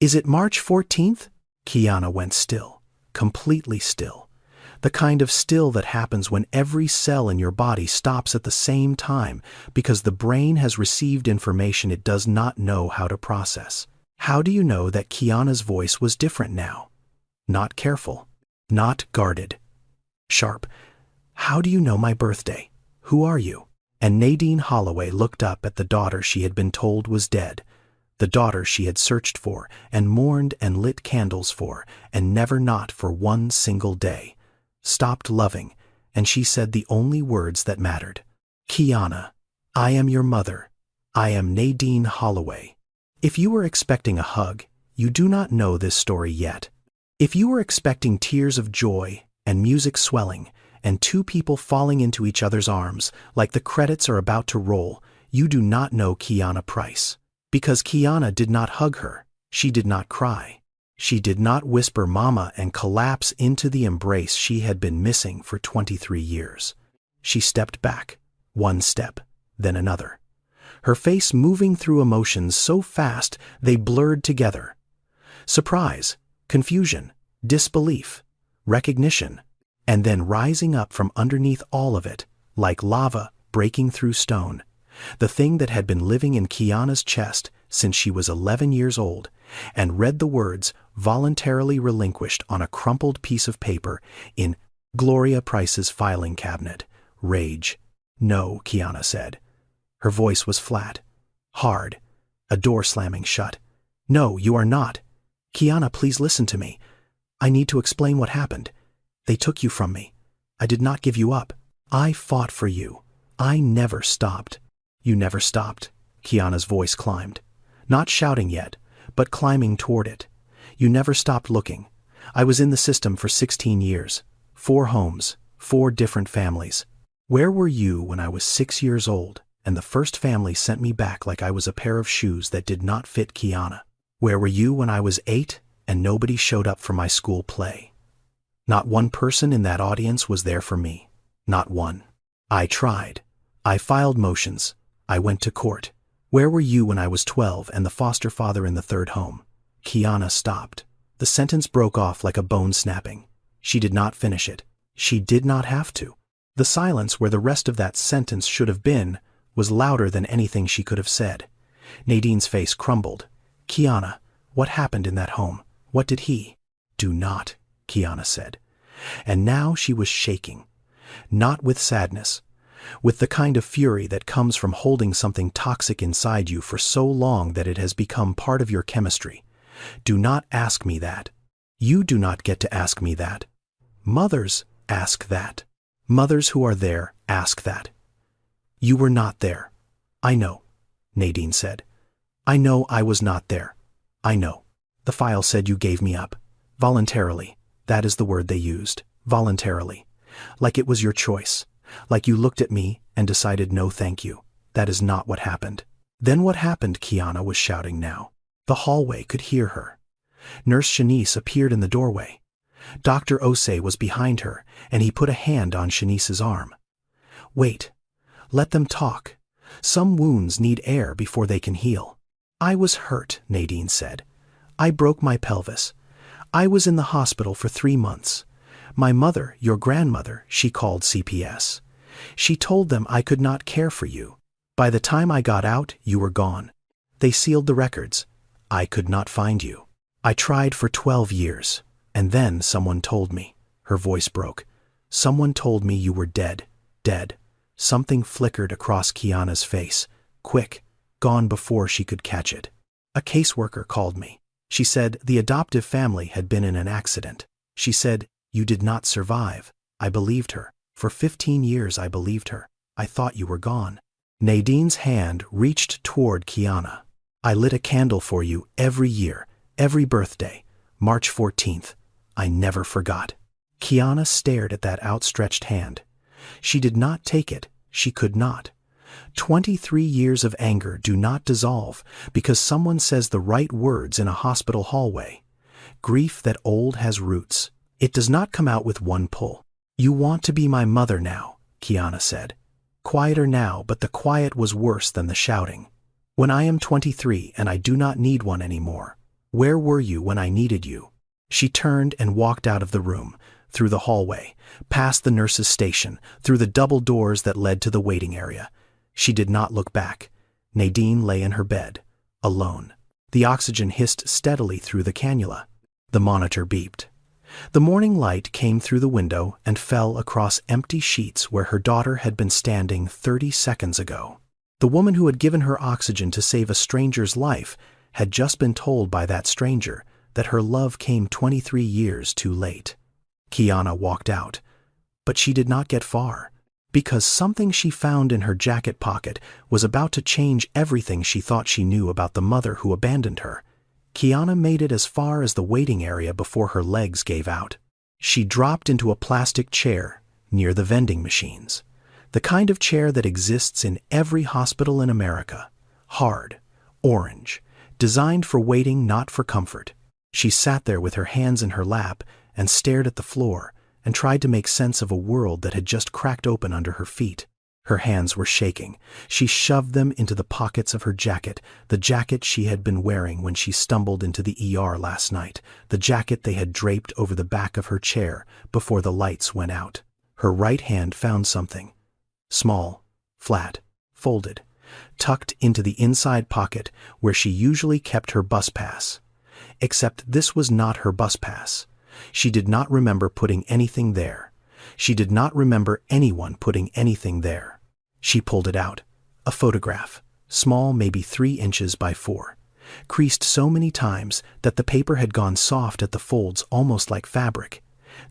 "Is it March 14th? Kiana went still, completely still. The kind of still that happens when every cell in your body stops at the same time because the brain has received information it does not know how to process. How do you know that Kiana's voice was different now? Not careful, not guarded. Sharp. "How do you know my birthday? Who are you?" And Nadine Holloway looked up at the daughter she had been told was dead, the daughter she had searched for and mourned and lit candles for, and never not for one single day. Stopped loving, and she said the only words that mattered. "Kiana, I am your mother. I am Nadine Holloway. If you were expecting a hug, you do not know this story yet. If you were expecting tears of joy and music swelling and two people falling into each other's arms like the credits are about to roll, you do not know Kiana Price. Because Kiana did not hug her, she did not cry. She did not whisper mama and collapse into the embrace she had been missing for 23 years. She stepped back, one step, then another. Her face moving through emotions so fast they blurred together. Surprise, confusion, disbelief, recognition, and then rising up from underneath all of it, like lava breaking through stone. The thing that had been living in Kiana's chest since she was 11 years old, and read the words voluntarily relinquished on a crumpled piece of paper in Gloria Price's filing cabinet. Rage. "No," Kiana said. Her voice was flat, hard, a door slamming shut. "No, you are not. Kiana, please listen to me. I need to explain what happened. They took you from me. I did not give you up. I fought for you. I never stopped." "You never stopped." Kiana's voice climbed. Not shouting yet, but climbing toward it. "You never stopped looking. I was in the system for 16 years. 4 homes, 4 different families. Where were you when I was 6 years old and the first family sent me back like I was a pair of shoes that did not fit Kiana? Where were you when I was 8 and nobody showed up for my school play? Not one person in that audience was there for me. Not one. I tried. I filed motions. I went to court. Where were you when I was 12 and the foster father in the 3rd home?" Kiana stopped. The sentence broke off like a bone snapping. She did not finish it. She did not have to. The silence where the rest of that sentence should have been was louder than anything she could have said. Nadine's face crumbled. "Kiana, what happened in that home? What did he?" "Do not," Kiana said. And now she was shaking. Not with sadness, with the kind of fury that comes from holding something toxic inside you for so long that it has become part of your chemistry. "Do not ask me that. You do not get to ask me that. Mothers ask that." Mothers who are there ask that. You were not there. I know, Nadine said. I know I was not there. I know. The file said you gave me up. Voluntarily. That is the word they used. Voluntarily. Like it was your choice. Like you looked at me and decided no thank you. That is not what happened. Then what happened? Kiana was shouting now. The hallway could hear her. Nurse Shanice appeared in the doorway. Dr. Osei was behind her, and he put a hand on Shanice's arm. Wait. Let them talk. Some wounds need air before they can heal. I was hurt, Nadine said. I broke my pelvis. I was in the hospital for 3 months. My mother, your grandmother, she called CPS. She told them I could not care for you. By the time I got out, you were gone. They sealed the records. I could not find you. I tried for 12 years, and then someone told me. Her voice broke. Someone told me you were dead. Dead. Something flickered across Kiana's face. Quick. Gone before she could catch it. A caseworker called me. She said the adoptive family had been in an accident. She said, you did not survive. I believed her. For 15 years I believed her. I thought you were gone. Nadine's hand reached toward Kiana. I lit a candle for you every year, every birthday. March 14th. I never forgot. Kiana stared at that outstretched hand. She did not take it. She could not. 23 years of anger do not dissolve because someone says the right words in a hospital hallway. Grief that old has roots. It does not come out with one pull. You want to be my mother now, Kiana said. Quieter now, but the quiet was worse than the shouting. When I am 23 and I do not need one anymore. Where were you when I needed you? She turned and walked out of the room, through the hallway, past the nurse's station, through the double doors that led to the waiting area. She did not look back. Nadine lay in her bed, alone. The oxygen hissed steadily through the cannula. The monitor beeped. The morning light came through the window and fell across empty sheets where her daughter had been standing 30 seconds ago. The woman who had given her oxygen to save a stranger's life had just been told by that stranger that her love came 23 years too late. Kiana walked out, but she did not get far, because something she found in her jacket pocket was about to change everything she thought she knew about the mother who abandoned her. Kiana made it as far as the waiting area before her legs gave out. She dropped into a plastic chair near the vending machines, the kind of chair that exists in every hospital in America. Hard, orange, designed for waiting, not for comfort. She sat there with her hands in her lap and stared at the floor and tried to make sense of a world that had just cracked open under her feet. Her hands were shaking. She shoved them into the pockets of her jacket, the jacket she had been wearing when she stumbled into the ER last night, the jacket they had draped over the back of her chair before the lights went out. Her right hand found something. Small, flat, folded, tucked into the inside pocket where she usually kept her bus pass. Except this was not her bus pass. She did not remember putting anything there. She did not remember anyone putting anything there. She pulled it out. A photograph, small, maybe 3 inches by 4, creased so many times that the paper had gone soft at the folds, almost like fabric.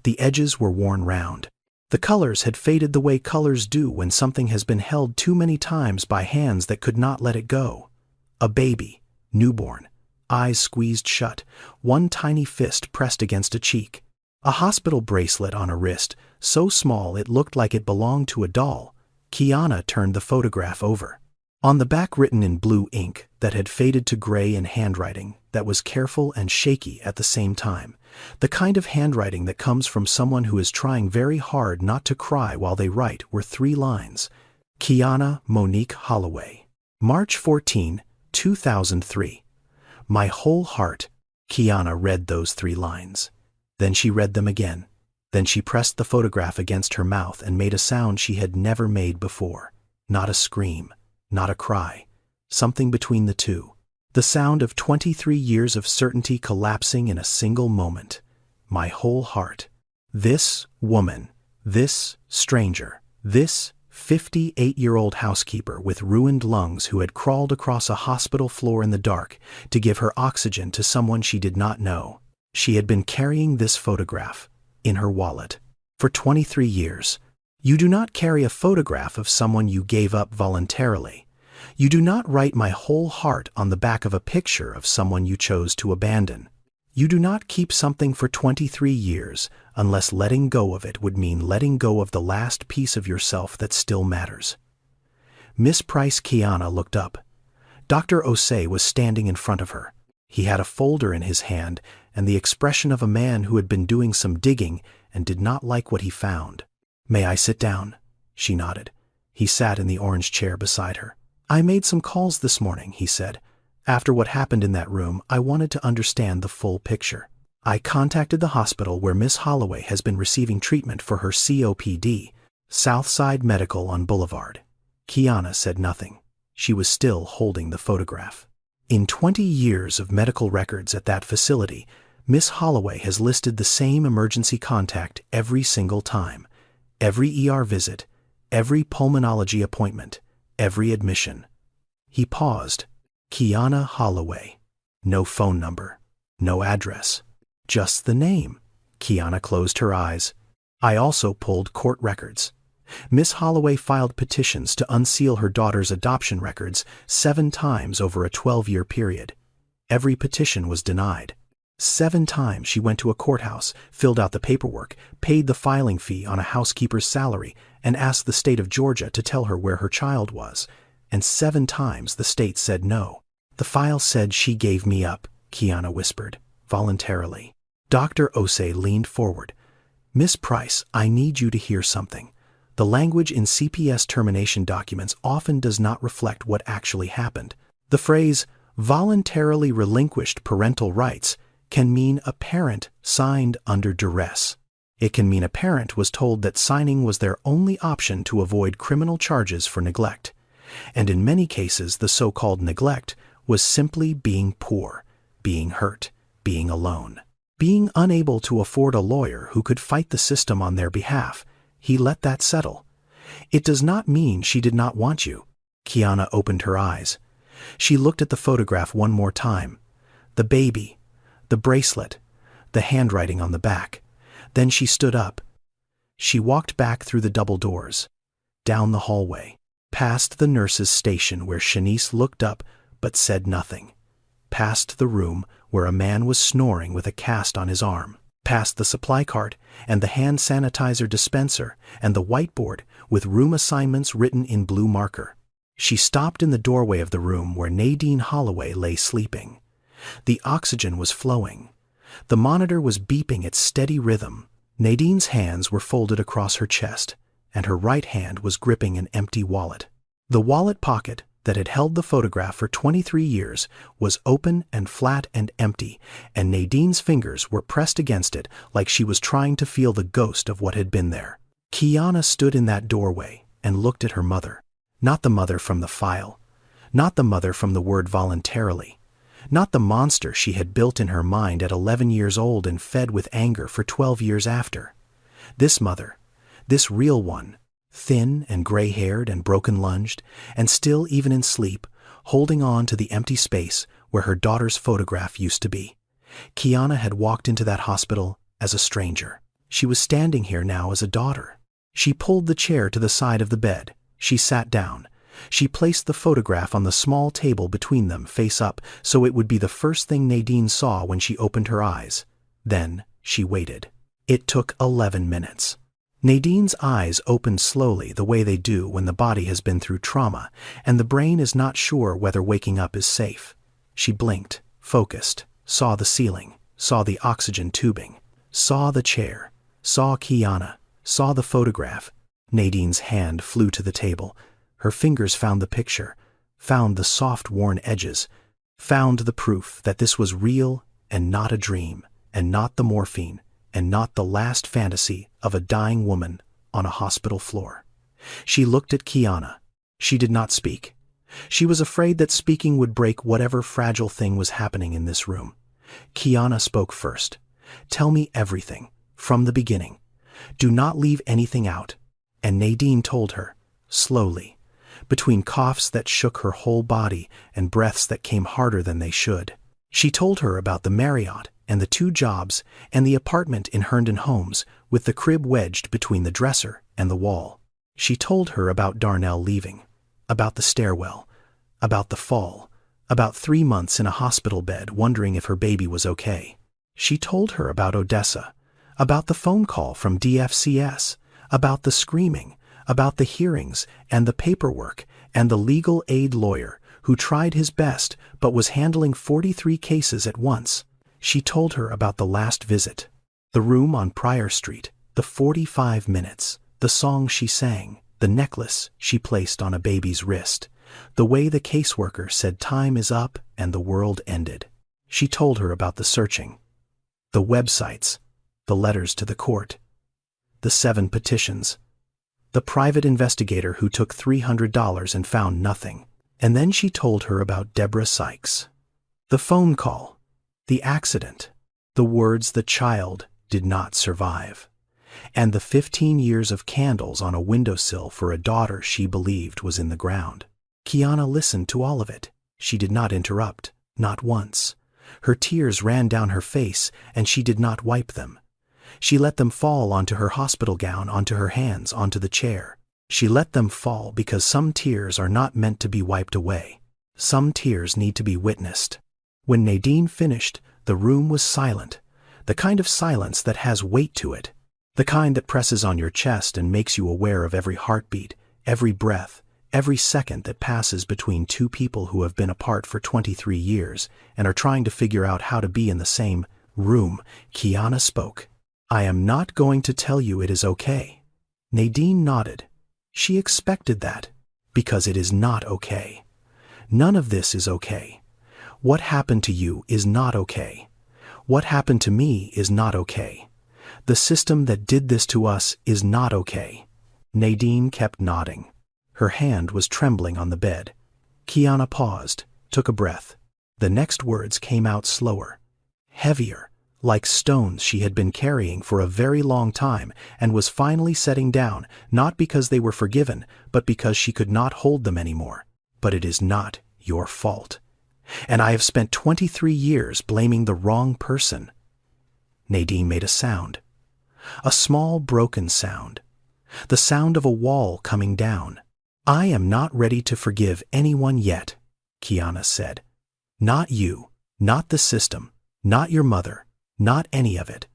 The edges were worn round. The colors had faded the way colors do when something has been held too many times by hands that could not let it go. A baby, newborn, eyes squeezed shut, one tiny fist pressed against a cheek. A hospital bracelet on a wrist, so small it looked like it belonged to a doll. Kiana turned the photograph over. On the back, written in blue ink that had faded to gray in handwriting that was careful and shaky at the same time, the kind of handwriting that comes from someone who is trying very hard not to cry while they write, were 3 lines. Kiana Monique Holloway. March 14, 2003. My whole heart. Kiana read those 3 lines. Then she read them again. Then she pressed the photograph against her mouth and made a sound she had never made before. Not a scream, not a cry. Something between the two. The sound of 23 years of certainty collapsing in a single moment. My whole heart. This woman, this stranger, this 58-year-old housekeeper with ruined lungs who had crawled across a hospital floor in the dark to give her oxygen to someone she did not know. She had been carrying this photograph in her wallet for 23 years. You do not carry a photograph of someone you gave up voluntarily. You do not write my whole heart on the back of a picture of someone you chose to abandon. You do not keep something for 23 years unless letting go of it would mean letting go of the last piece of yourself that still matters. Miss Price. Kiana looked up. Dr. Osei was standing in front of her. He had a folder in his hand and the expression of a man who had been doing some digging and did not like what he found. "May I sit down?" She nodded. He sat in the orange chair beside her. "I made some calls this morning," he said. "After what happened in that room, I wanted to understand the full picture. I contacted the hospital where Miss Holloway has been receiving treatment for her COPD, Southside Medical on Boulevard." Kiana said nothing. She was still holding the photograph. In 20 years of medical records at that facility, Miss Holloway has listed the same emergency contact every single time. Every ER visit, every pulmonology appointment, every admission. He paused. Kiana Holloway. No phone number, no address, just the name. Kiana closed her eyes. "I also pulled court records. Miss Holloway filed petitions to unseal her daughter's adoption records 7 times over a 12-year period. Every petition was denied. 7 times she went to a courthouse, filled out the paperwork, paid the filing fee on a housekeeper's salary, and asked the state of Georgia to tell her where her child was. And 7 times the state said no. The file said she gave me up," Kiana whispered, voluntarily. Dr. Osei leaned forward. "Miss Price, I need you to hear something. The language in CPS termination documents often does not reflect what actually happened. The phrase, voluntarily relinquished parental rights, can mean a parent signed under duress. It can mean a parent was told that signing was their only option to avoid criminal charges for neglect. And in many cases, the so-called neglect was simply being poor, being hurt, being alone, being unable to afford a lawyer who could fight the system on their behalf. He let that settle. It does not mean she did not want you." Kiana opened her eyes. She looked at the photograph one more time. The baby, the bracelet, the handwriting on the back. Then she stood up. She walked back through the double doors, down the hallway, past the nurse's station where Shanice looked up but said nothing, past the room where a man was snoring with a cast on his arm, past the supply cart and the hand sanitizer dispenser and the whiteboard with room assignments written in blue marker. She stopped in the doorway of the room where Nadine Holloway lay sleeping. The oxygen was flowing. The monitor was beeping its steady rhythm. Nadine's hands were folded across her chest, and her right hand was gripping an empty wallet. The wallet pocket that had held the photograph for 23 years was open and flat and empty, and Nadine's fingers were pressed against it like she was trying to feel the ghost of what had been there. Kiana stood in that doorway and looked at her mother. Not the mother from the file. Not the mother from the word voluntarily. Not the monster she had built in her mind at 11 years old and fed with anger for 12 years after. This mother, this real one, thin and gray-haired and broken-lunged, and still even in sleep, holding on to the empty space where her daughter's photograph used to be. Kiana had walked into that hospital as a stranger. She was standing here now as a daughter. She pulled the chair to the side of the bed. She sat down. She placed the photograph on the small table between them face up so it would be the first thing Nadine saw when she opened her eyes. Then she waited. It took 11 minutes. Nadine's eyes opened slowly the way they do when the body has been through trauma and the brain is not sure whether waking up is safe. She blinked, focused, saw the ceiling, saw the oxygen tubing, saw the chair, saw Kiana, saw the photograph. Nadine's hand flew to the table. Her fingers found the picture, found the soft worn edges, found the proof that this was real and not a dream, and not the morphine, and not the last fantasy of a dying woman on a hospital floor. She looked at Kiana. She did not speak. She was afraid that speaking would break whatever fragile thing was happening in this room. Kiana spoke first. "Tell me everything, from the beginning. Do not leave anything out." And Nadine told her, slowly, between coughs that shook her whole body and breaths that came harder than they should. She told her about the Marriott and the 2 jobs, and the apartment in Herndon Homes, with the crib wedged between the dresser and the wall. She told her about Darnell leaving, about the stairwell, about the fall, about 3 months in a hospital bed wondering if her baby was okay. She told her about Odessa, about the phone call from DFCS, about the screaming, about the hearings and the paperwork and the legal aid lawyer who tried his best but was handling 43 cases at once. She told her about the last visit, the room on Pryor Street, the 45 minutes, the song she sang, the necklace she placed on a baby's wrist, the way the caseworker said time is up and the world ended. She told her about the searching, the websites, the letters to the court, the 7 petitions, the private investigator who took $300 and found nothing. And then she told her about Deborah Sykes, the phone call, the accident, the words the child did not survive, and the 15 years of candles on a windowsill for a daughter she believed was in the ground. Kiana listened to all of it. She did not interrupt, not once. Her tears ran down her face, and she did not wipe them. She let them fall onto her hospital gown, onto her hands, onto the chair. She let them fall because some tears are not meant to be wiped away. Some tears need to be witnessed. When Nadine finished, the room was silent, the kind of silence that has weight to it, the kind that presses on your chest and makes you aware of every heartbeat, every breath, every second that passes between 2 people who have been apart for 23 years and are trying to figure out how to be in the same room. Kiana spoke. "I am not going to tell you it is okay." Nadine nodded. She expected that, because it is not okay. None of this is okay. What happened to you is not okay. What happened to me is not okay. The system that did this to us is not okay. Nadine kept nodding. Her hand was trembling on the bed. Kiana paused, took a breath. The next words came out slower, heavier, like stones she had been carrying for a very long time and was finally setting down, not because they were forgiven, but because she could not hold them anymore. "But it is not your fault. And I have spent 23 years blaming the wrong person." Nadine made a sound. A small broken sound. The sound of a wall coming down. "I am not ready to forgive anyone yet," Kiana said. "Not you, not the system, not your mother. Not any of it.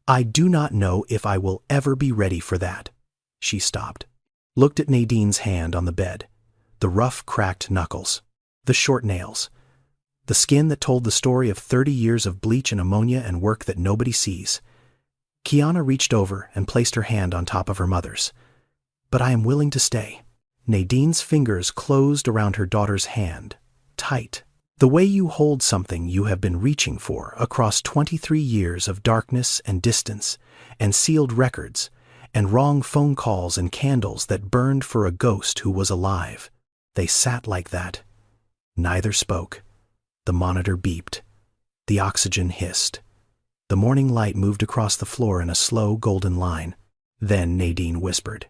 I do not know if I will ever be ready for that." She stopped, looked at Nadine's hand on the bed, the rough, cracked knuckles, the short nails, the skin that told the story of 30 years of bleach and ammonia and work that nobody sees. Kiana reached over and placed her hand on top of her mother's. "But I am willing to stay." Nadine's fingers closed around her daughter's hand, tight. The way you hold something you have been reaching for across 23 years of darkness and distance, and sealed records, and wrong phone calls and candles that burned for a ghost who was alive. They sat like that. Neither spoke. The monitor beeped. The oxygen hissed. The morning light moved across the floor in a slow golden line. Then Nadine whispered,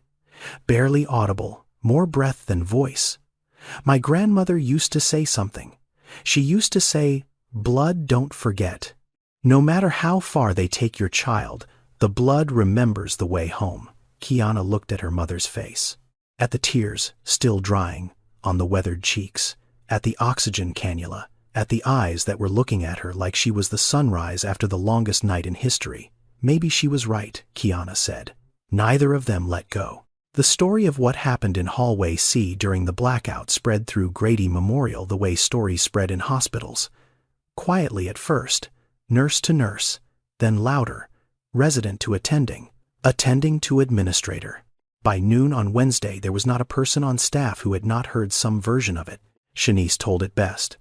barely audible, more breath than voice. "My grandmother used to say something. She used to say, 'Blood don't forget.' No matter how far they take your child, the blood remembers the way home." Kiana looked at her mother's face, at the tears still drying on the weathered cheeks, at the oxygen cannula, at the eyes that were looking at her like she was the sunrise after the longest night in history. "Maybe she was right," Kiana said. Neither of them let go. The story of what happened in Hallway C during the blackout spread through Grady Memorial the way stories spread in hospitals. Quietly at first, nurse to nurse, then louder, resident to attending, attending to administrator. By noon on Wednesday, there was not a person on staff who had not heard some version of it. Shanice told it best.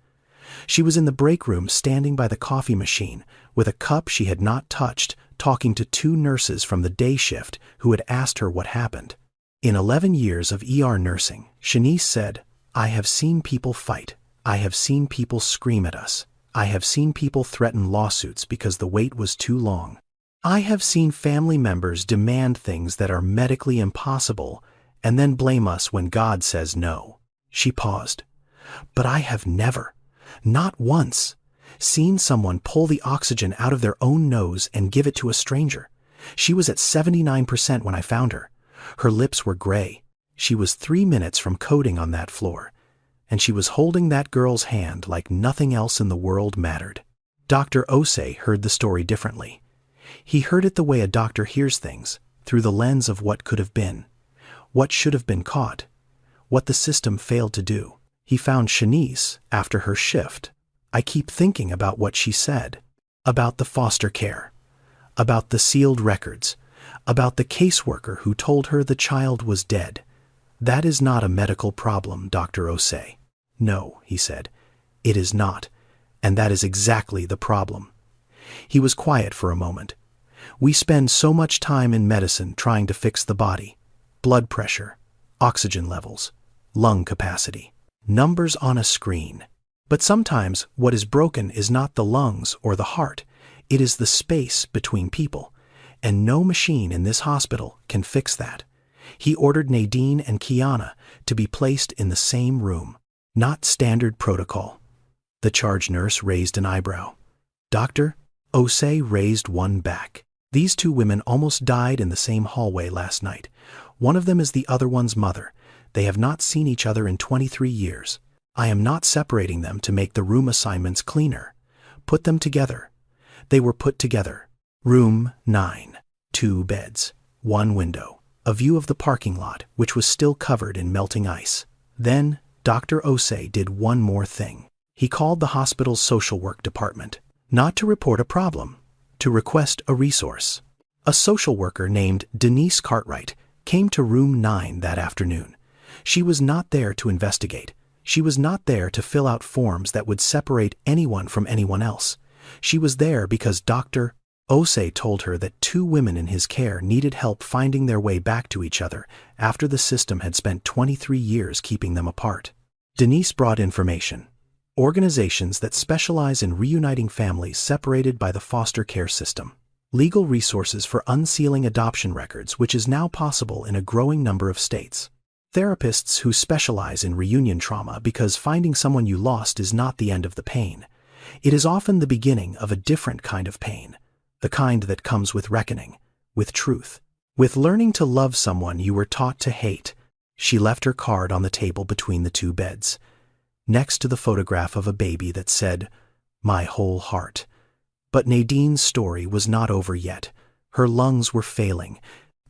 She was in the break room standing by the coffee machine with a cup she had not touched, talking to 2 nurses from the day shift who had asked her what happened. In 11 years of ER nursing, Shanice said, "I have seen people fight. I have seen people scream at us. I have seen people threaten lawsuits because the wait was too long. I have seen family members demand things that are medically impossible and then blame us when God says no." She paused. "But I have never, not once, Seen someone pull the oxygen out of their own nose and give it to a stranger. She was at 79% when I found her. Her lips were gray. She was 3 minutes from coding on that floor. And she was holding that girl's hand like nothing else in the world mattered. Dr. Osei heard the story differently. He heard it the way a doctor hears things, through the lens of what could have been, what should have been caught, what the system failed to do. He found Shanice after her shift. I keep thinking about what she said, about the foster care, about the sealed records, about the caseworker who told her the child was dead. That is not a medical problem, Dr. Osei. No, he said, it is not, and that is exactly the problem. He was quiet for a moment. We spend so much time in medicine trying to fix the body. Blood pressure, oxygen levels, lung capacity, numbers on a screen. But sometimes what is broken is not the lungs or the heart, it is the space between people, and no machine in this hospital can fix that. He ordered Nadine and Kiana to be placed in the same room. Not standard protocol. The charge nurse raised an eyebrow. Dr. Osei raised one back. These two women almost died in the same hallway last night. One of them is the other one's mother. They have not seen each other in 23 years. I am not separating them to make the room assignments cleaner. Put them together. They were put together. Room 9. 2 beds. 1 window. A view of the parking lot, which was still covered in melting ice. Then, Dr. Osei did one more thing. He called the hospital's social work department, not to report a problem, to request a resource. A social worker named Denise Cartwright came to room 9 that afternoon. She was not there to investigate. She was not there to fill out forms that would separate anyone from anyone else. She was there because Dr. Osei told her that 2 women in his care needed help finding their way back to each other after the system had spent 23 years keeping them apart. Denise brought information. Organizations that specialize in reuniting families separated by the foster care system. Legal resources for unsealing adoption records, which is now possible in a growing number of states. Therapists who specialize in reunion trauma because finding someone you lost is not the end of the pain. It is often the beginning of a different kind of pain, the kind that comes with reckoning, with truth, with learning to love someone you were taught to hate. She left her card on the table between the 2 beds, next to the photograph of a baby that said, "My whole heart." But Nadine's story was not over yet. Her lungs were failing.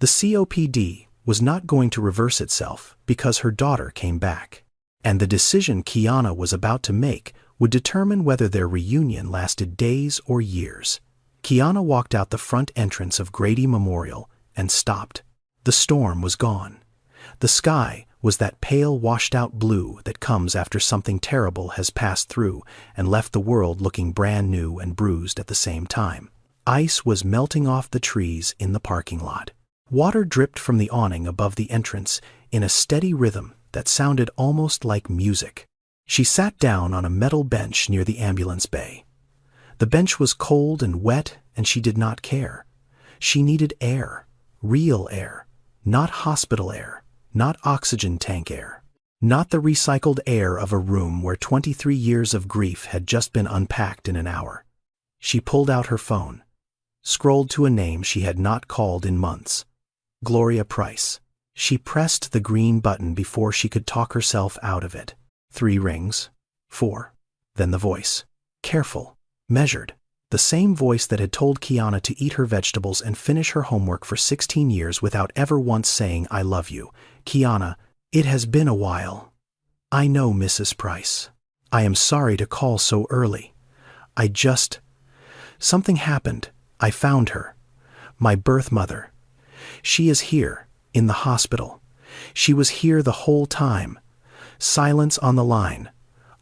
The COPD was not going to reverse itself because her daughter came back. And the decision Kiana was about to make would determine whether their reunion lasted days or years. Kiana walked out the front entrance of Grady Memorial and stopped. The storm was gone. The sky was that pale washed-out blue that comes after something terrible has passed through and left the world looking brand new and bruised at the same time. Ice was melting off the trees in the parking lot. Water dripped from the awning above the entrance in a steady rhythm that sounded almost like music. She sat down on a metal bench near the ambulance bay. The bench was cold and wet, and she did not care. She needed air, real air, not hospital air, not oxygen tank air, not the recycled air of a room where 23 years of grief had just been unpacked in an hour. She pulled out her phone, scrolled to a name she had not called in months. Gloria Price. She pressed the green button before she could talk herself out of it. 3 rings. 4. Then the voice. Careful. Measured. The same voice that had told Kiana to eat her vegetables and finish her homework for 16 years without ever once saying, "I love you." Kiana, it has been a while. I know, Mrs. Price. I am sorry to call so early. Something happened. I found her. My birth mother. She is here, in the hospital. She was here the whole time. Silence on the line.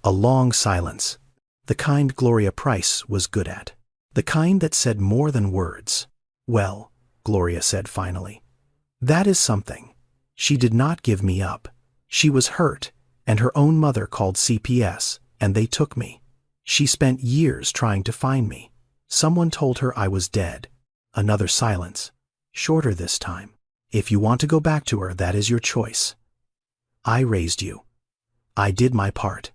A long silence. The kind Gloria Price was good at. The kind that said more than words. Well, Gloria said finally. That is something. She did not give me up. She was hurt, and her own mother called CPS, and they took me. She spent years trying to find me. Someone told her I was dead. Another silence. Shorter this time. If you want to go back to her, that is your choice. I raised you. I did my part.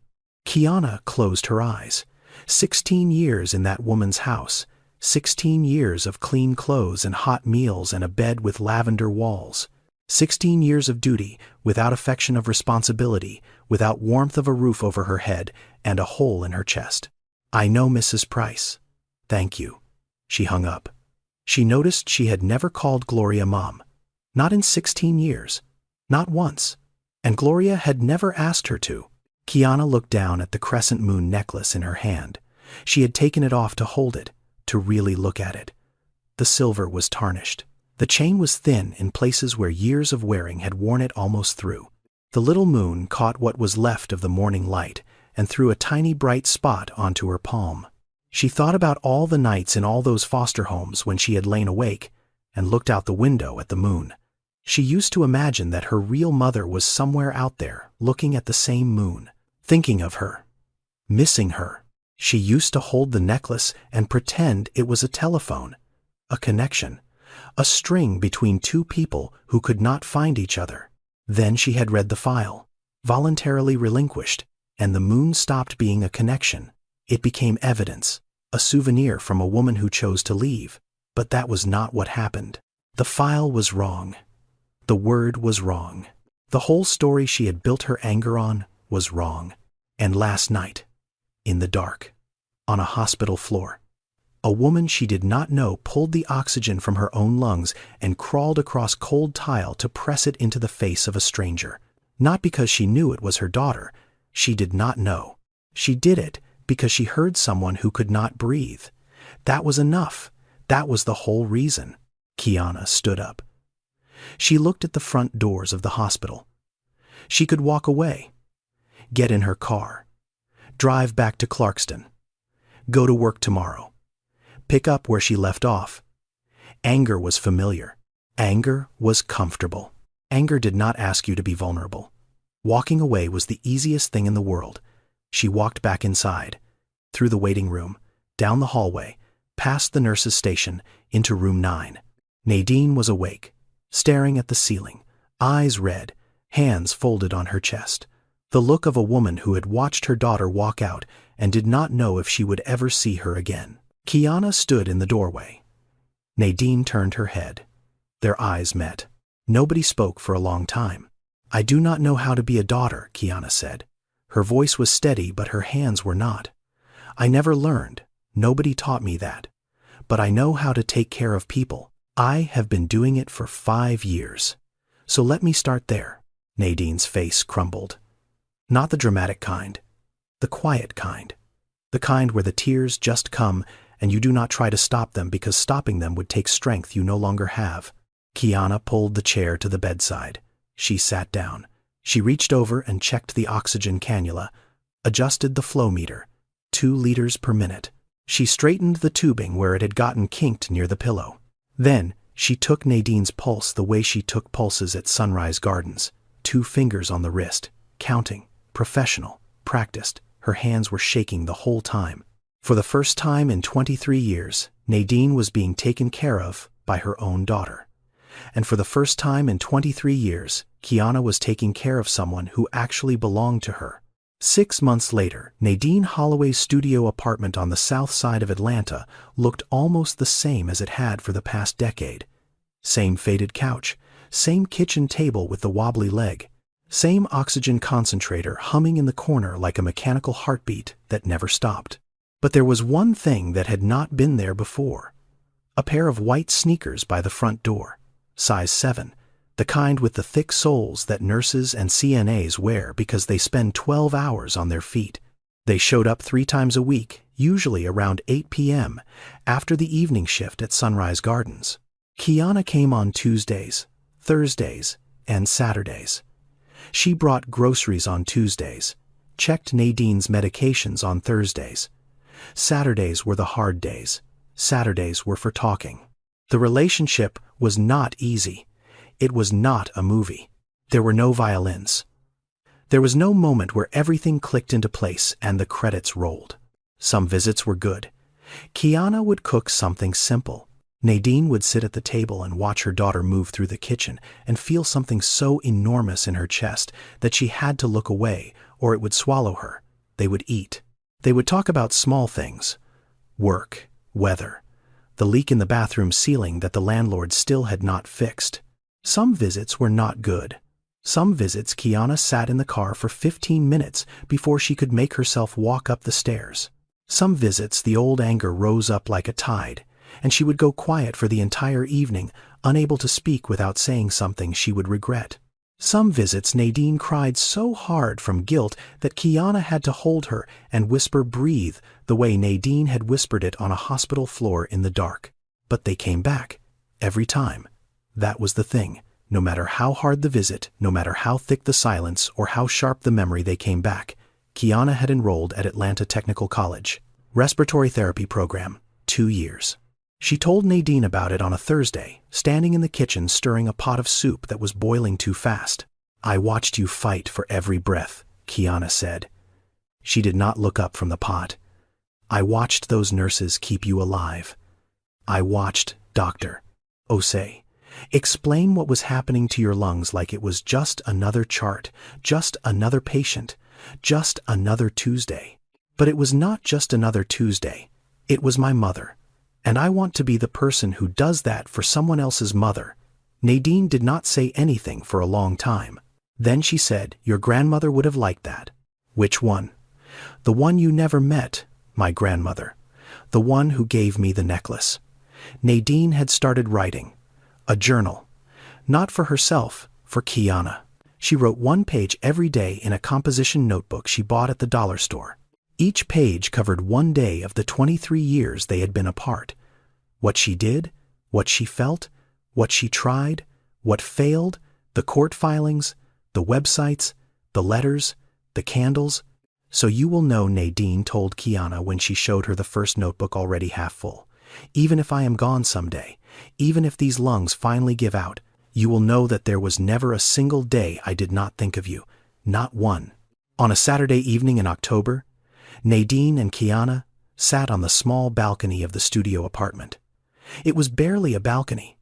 Kiana closed her eyes. 16 years in that woman's house, 16 years of clean clothes and hot meals and a bed with lavender walls. 16 years of duty, without affection of responsibility, without warmth of a roof over her head and a hole in her chest. "I know, Mrs. Price. Thank you." She hung up. She noticed she had never called Gloria Mom. Not in 16 years. Not once. And Gloria had never asked her to. Kiana looked down at the crescent moon necklace in her hand. She had taken it off to hold it, to really look at it. The silver was tarnished. The chain was thin in places where years of wearing had worn it almost through. The little moon caught what was left of the morning light and threw a tiny bright spot onto her palm. She thought about all the nights in all those foster homes when she had lain awake and looked out the window at the moon. She used to imagine that her real mother was somewhere out there looking at the same moon, thinking of her, missing her. She used to hold the necklace and pretend it was a telephone, a connection, a string between two people who could not find each other. Then she had read the file, voluntarily relinquished, and the moon stopped being a connection. It became evidence, a souvenir from a woman who chose to leave. But that was not what happened. The file was wrong. The word was wrong. The whole story she had built her anger on was wrong. And last night, in the dark, on a hospital floor, a woman she did not know pulled the oxygen from her own lungs and crawled across cold tile to press it into the face of a stranger. Not because she knew it was her daughter. She did not know. She did it because she heard someone who could not breathe. That was enough. That was the whole reason. Kiana stood up. She looked at the front doors of the hospital. She could walk away, get in her car, drive back to Clarkston, go to work tomorrow, pick up where she left off. Anger was familiar. Anger was comfortable. Anger did not ask you to be vulnerable. Walking away was the easiest thing in the world. She walked back inside, through the waiting room, down the hallway, past the nurse's station, into room 9. Nadine was awake, staring at the ceiling, eyes red, hands folded on her chest. The look of a woman who had watched her daughter walk out and did not know if she would ever see her again. Kiana stood in the doorway. Nadine turned her head. Their eyes met. Nobody spoke for a long time. "I do not know how to be a daughter," Kiana said. Her voice was steady, but her hands were not. "I never learned. Nobody taught me that. But I know how to take care of people. I have been doing it for 5 years. So let me start there." Nadine's face crumbled. Not the dramatic kind. The quiet kind. The kind where the tears just come and you do not try to stop them because stopping them would take strength you no longer have. Kiana pulled the chair to the bedside. She sat down. She reached over and checked the oxygen cannula, adjusted the flow meter, 2 liters per minute. She straightened the tubing where it had gotten kinked near the pillow. Then, she took Nadine's pulse the way she took pulses at Sunrise Gardens, 2 fingers on the wrist, counting, professional, practiced. Her hands were shaking the whole time. For the first time in 23 years, Nadine was being taken care of by her own daughter. And for the first time in 23 years, Kiana was taking care of someone who actually belonged to her. 6 months later, Nadine Holloway's studio apartment on the south side of Atlanta looked almost the same as it had for the past decade. Same faded couch, same kitchen table with the wobbly leg, same oxygen concentrator humming in the corner like a mechanical heartbeat that never stopped. But there was one thing that had not been there before. A pair of white sneakers by the front door. Size 7, the kind with the thick soles that nurses and CNAs wear because they spend 12 hours on their feet. They showed up 3 times a week, usually around 8 p.m., after the evening shift at Sunrise Gardens. Kiana came on Tuesdays, Thursdays, and Saturdays. She brought groceries on Tuesdays, checked Nadine's medications on Thursdays. Saturdays were the hard days. Saturdays were for talking. The relationship was not easy. It was not a movie. There were no violins. There was no moment where everything clicked into place and the credits rolled. Some visits were good. Kiana would cook something simple. Nadine would sit at the table and watch her daughter move through the kitchen and feel something so enormous in her chest that she had to look away or it would swallow her. They would eat. They would talk about small things: work, weather, the leak in the bathroom ceiling that the landlord still had not fixed. Some visits were not good. Some visits Kiana sat in the car for 15 minutes before she could make herself walk up the stairs. Some visits the old anger rose up like a tide, and she would go quiet for the entire evening, unable to speak without saying something she would regret. Some visits Nadine cried so hard from guilt that Kiana had to hold her and whisper "breathe" the way Nadine had whispered it on a hospital floor in the dark. But they came back. Every time. That was the thing. No matter how hard the visit, no matter how thick the silence or how sharp the memory, they came back. Kiana had enrolled at Atlanta Technical College. Respiratory therapy program. 2 years. She told Nadine about it on a Thursday, standing in the kitchen stirring a pot of soup that was boiling too fast. "I watched you fight for every breath," Kiana said. She did not look up from the pot. "I watched those nurses keep you alive. I watched, Dr. Osei, explain what was happening to your lungs like it was just another chart, just another patient, just another Tuesday. But it was not just another Tuesday. It was my mother. And I want to be the person who does that for someone else's mother." Nadine did not say anything for a long time. Then she said, "Your grandmother would have liked that." "Which one?" "The one you never met, my grandmother. The one who gave me the necklace." Nadine had started writing. A journal. Not for herself, for Kiana. She wrote 1 page every day in a composition notebook she bought at the dollar store. Each page covered 1 day of the 23 years they had been apart. What she did, what she felt, what she tried, what failed, the court filings, the websites, the letters, the candles. "So you will know," Nadine told Kiana when she showed her the first notebook already half full. "Even if I am gone someday, even if these lungs finally give out, you will know that there was never a single day I did not think of you. Not one." On a Saturday evening in October, Nadine and Kiana sat on the small balcony of the studio apartment. It was barely a balcony,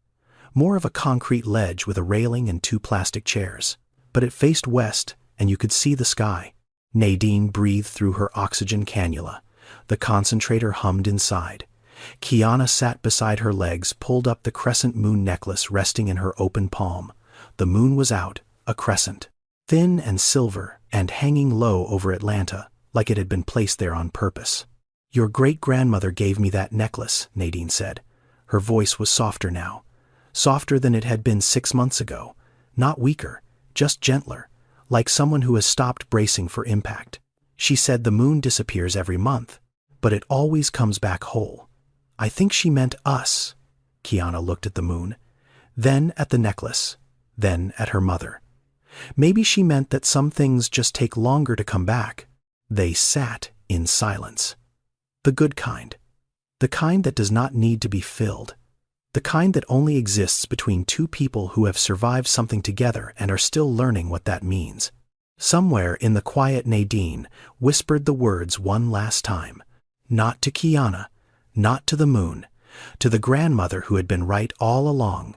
more of a concrete ledge with a railing and 2 plastic chairs. But it faced west, and you could see the sky. Nadine breathed through her oxygen cannula. The concentrator hummed inside. Kiana sat beside her legs, pulled up the crescent moon necklace resting in her open palm. The moon was out, a crescent, thin and silver and hanging low over Atlanta, like it had been placed there on purpose. "Your great-grandmother gave me that necklace," Nadine said. Her voice was softer now, softer than it had been 6 months ago, not weaker, just gentler, like someone who has stopped bracing for impact. She said, "The moon disappears every month, but it always comes back whole." I think she meant us. Kiana looked at the moon, then at the necklace, then at her mother. Maybe she meant that some things just take longer to come back. They sat in silence. The good kind. The kind that does not need to be filled. The kind that only exists between 2 people who have survived something together and are still learning what that means. Somewhere in the quiet, Nadine whispered the words one last time. Not to Kiana, not to the moon, to the grandmother who had been right all along.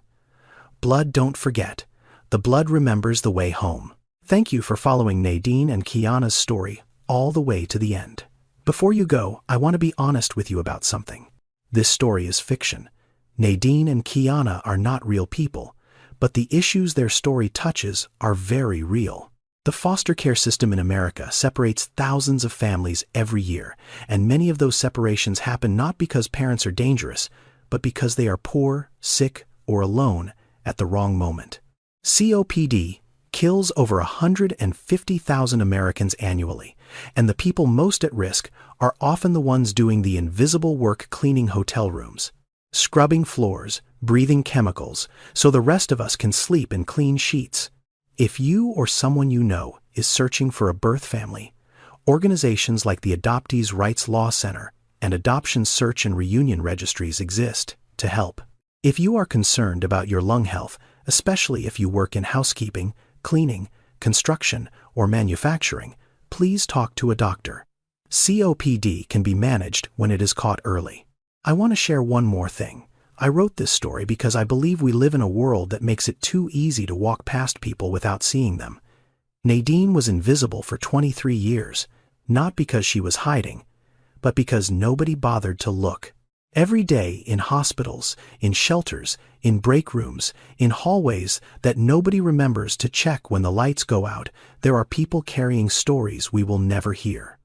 Blood don't forget. The blood remembers the way home. Thank you for following Nadine and Kiana's story all the way to the end. Before you go, I want to be honest with you about something. This story is fiction. Nadine and Kiana are not real people, but the issues their story touches are very real. The foster care system in America separates thousands of families every year, and many of those separations happen not because parents are dangerous, but because they are poor, sick, or alone at the wrong moment. COPD kills over 150,000 Americans annually, and the people most at risk are often the ones doing the invisible work, cleaning hotel rooms, scrubbing floors, breathing chemicals, so the rest of us can sleep in clean sheets. If you or someone you know is searching for a birth family, organizations like the Adoptees' Rights Law Center and Adoption Search and Reunion Registries exist to help. If you are concerned about your lung health, especially if you work in housekeeping, cleaning, construction, or manufacturing, please talk to a doctor. COPD can be managed when it is caught early. I want to share one more thing. I wrote this story because I believe we live in a world that makes it too easy to walk past people without seeing them. Nadine was invisible for 23 years, not because she was hiding, but because nobody bothered to look. Every day in hospitals, in shelters, in break rooms, in hallways that nobody remembers to check when the lights go out, there are people carrying stories we will never hear.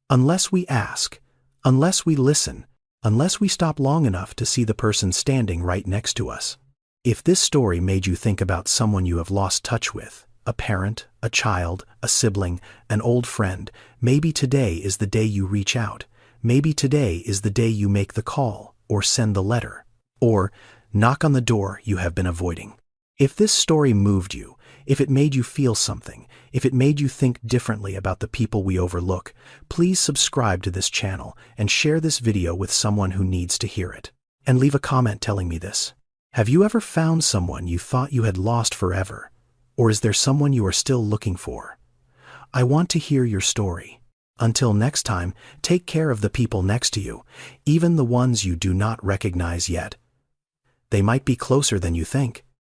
Unless we ask, unless we listen, unless we stop long enough to see the person standing right next to us. If this story made you think about someone you have lost touch with, a parent, a child, a sibling, an old friend, maybe today is the day you reach out. Maybe today is the day you make the call, or send the letter, or knock on the door you have been avoiding. If this story moved you, if it made you feel something, if it made you think differently about the people we overlook, please subscribe to this channel and share this video with someone who needs to hear it. And leave a comment telling me this. Have you ever found someone you thought you had lost forever? Or is there someone you are still looking for? I want to hear your story. Until next time, take care of the people next to you, even the ones you do not recognize yet. They might be closer than you think.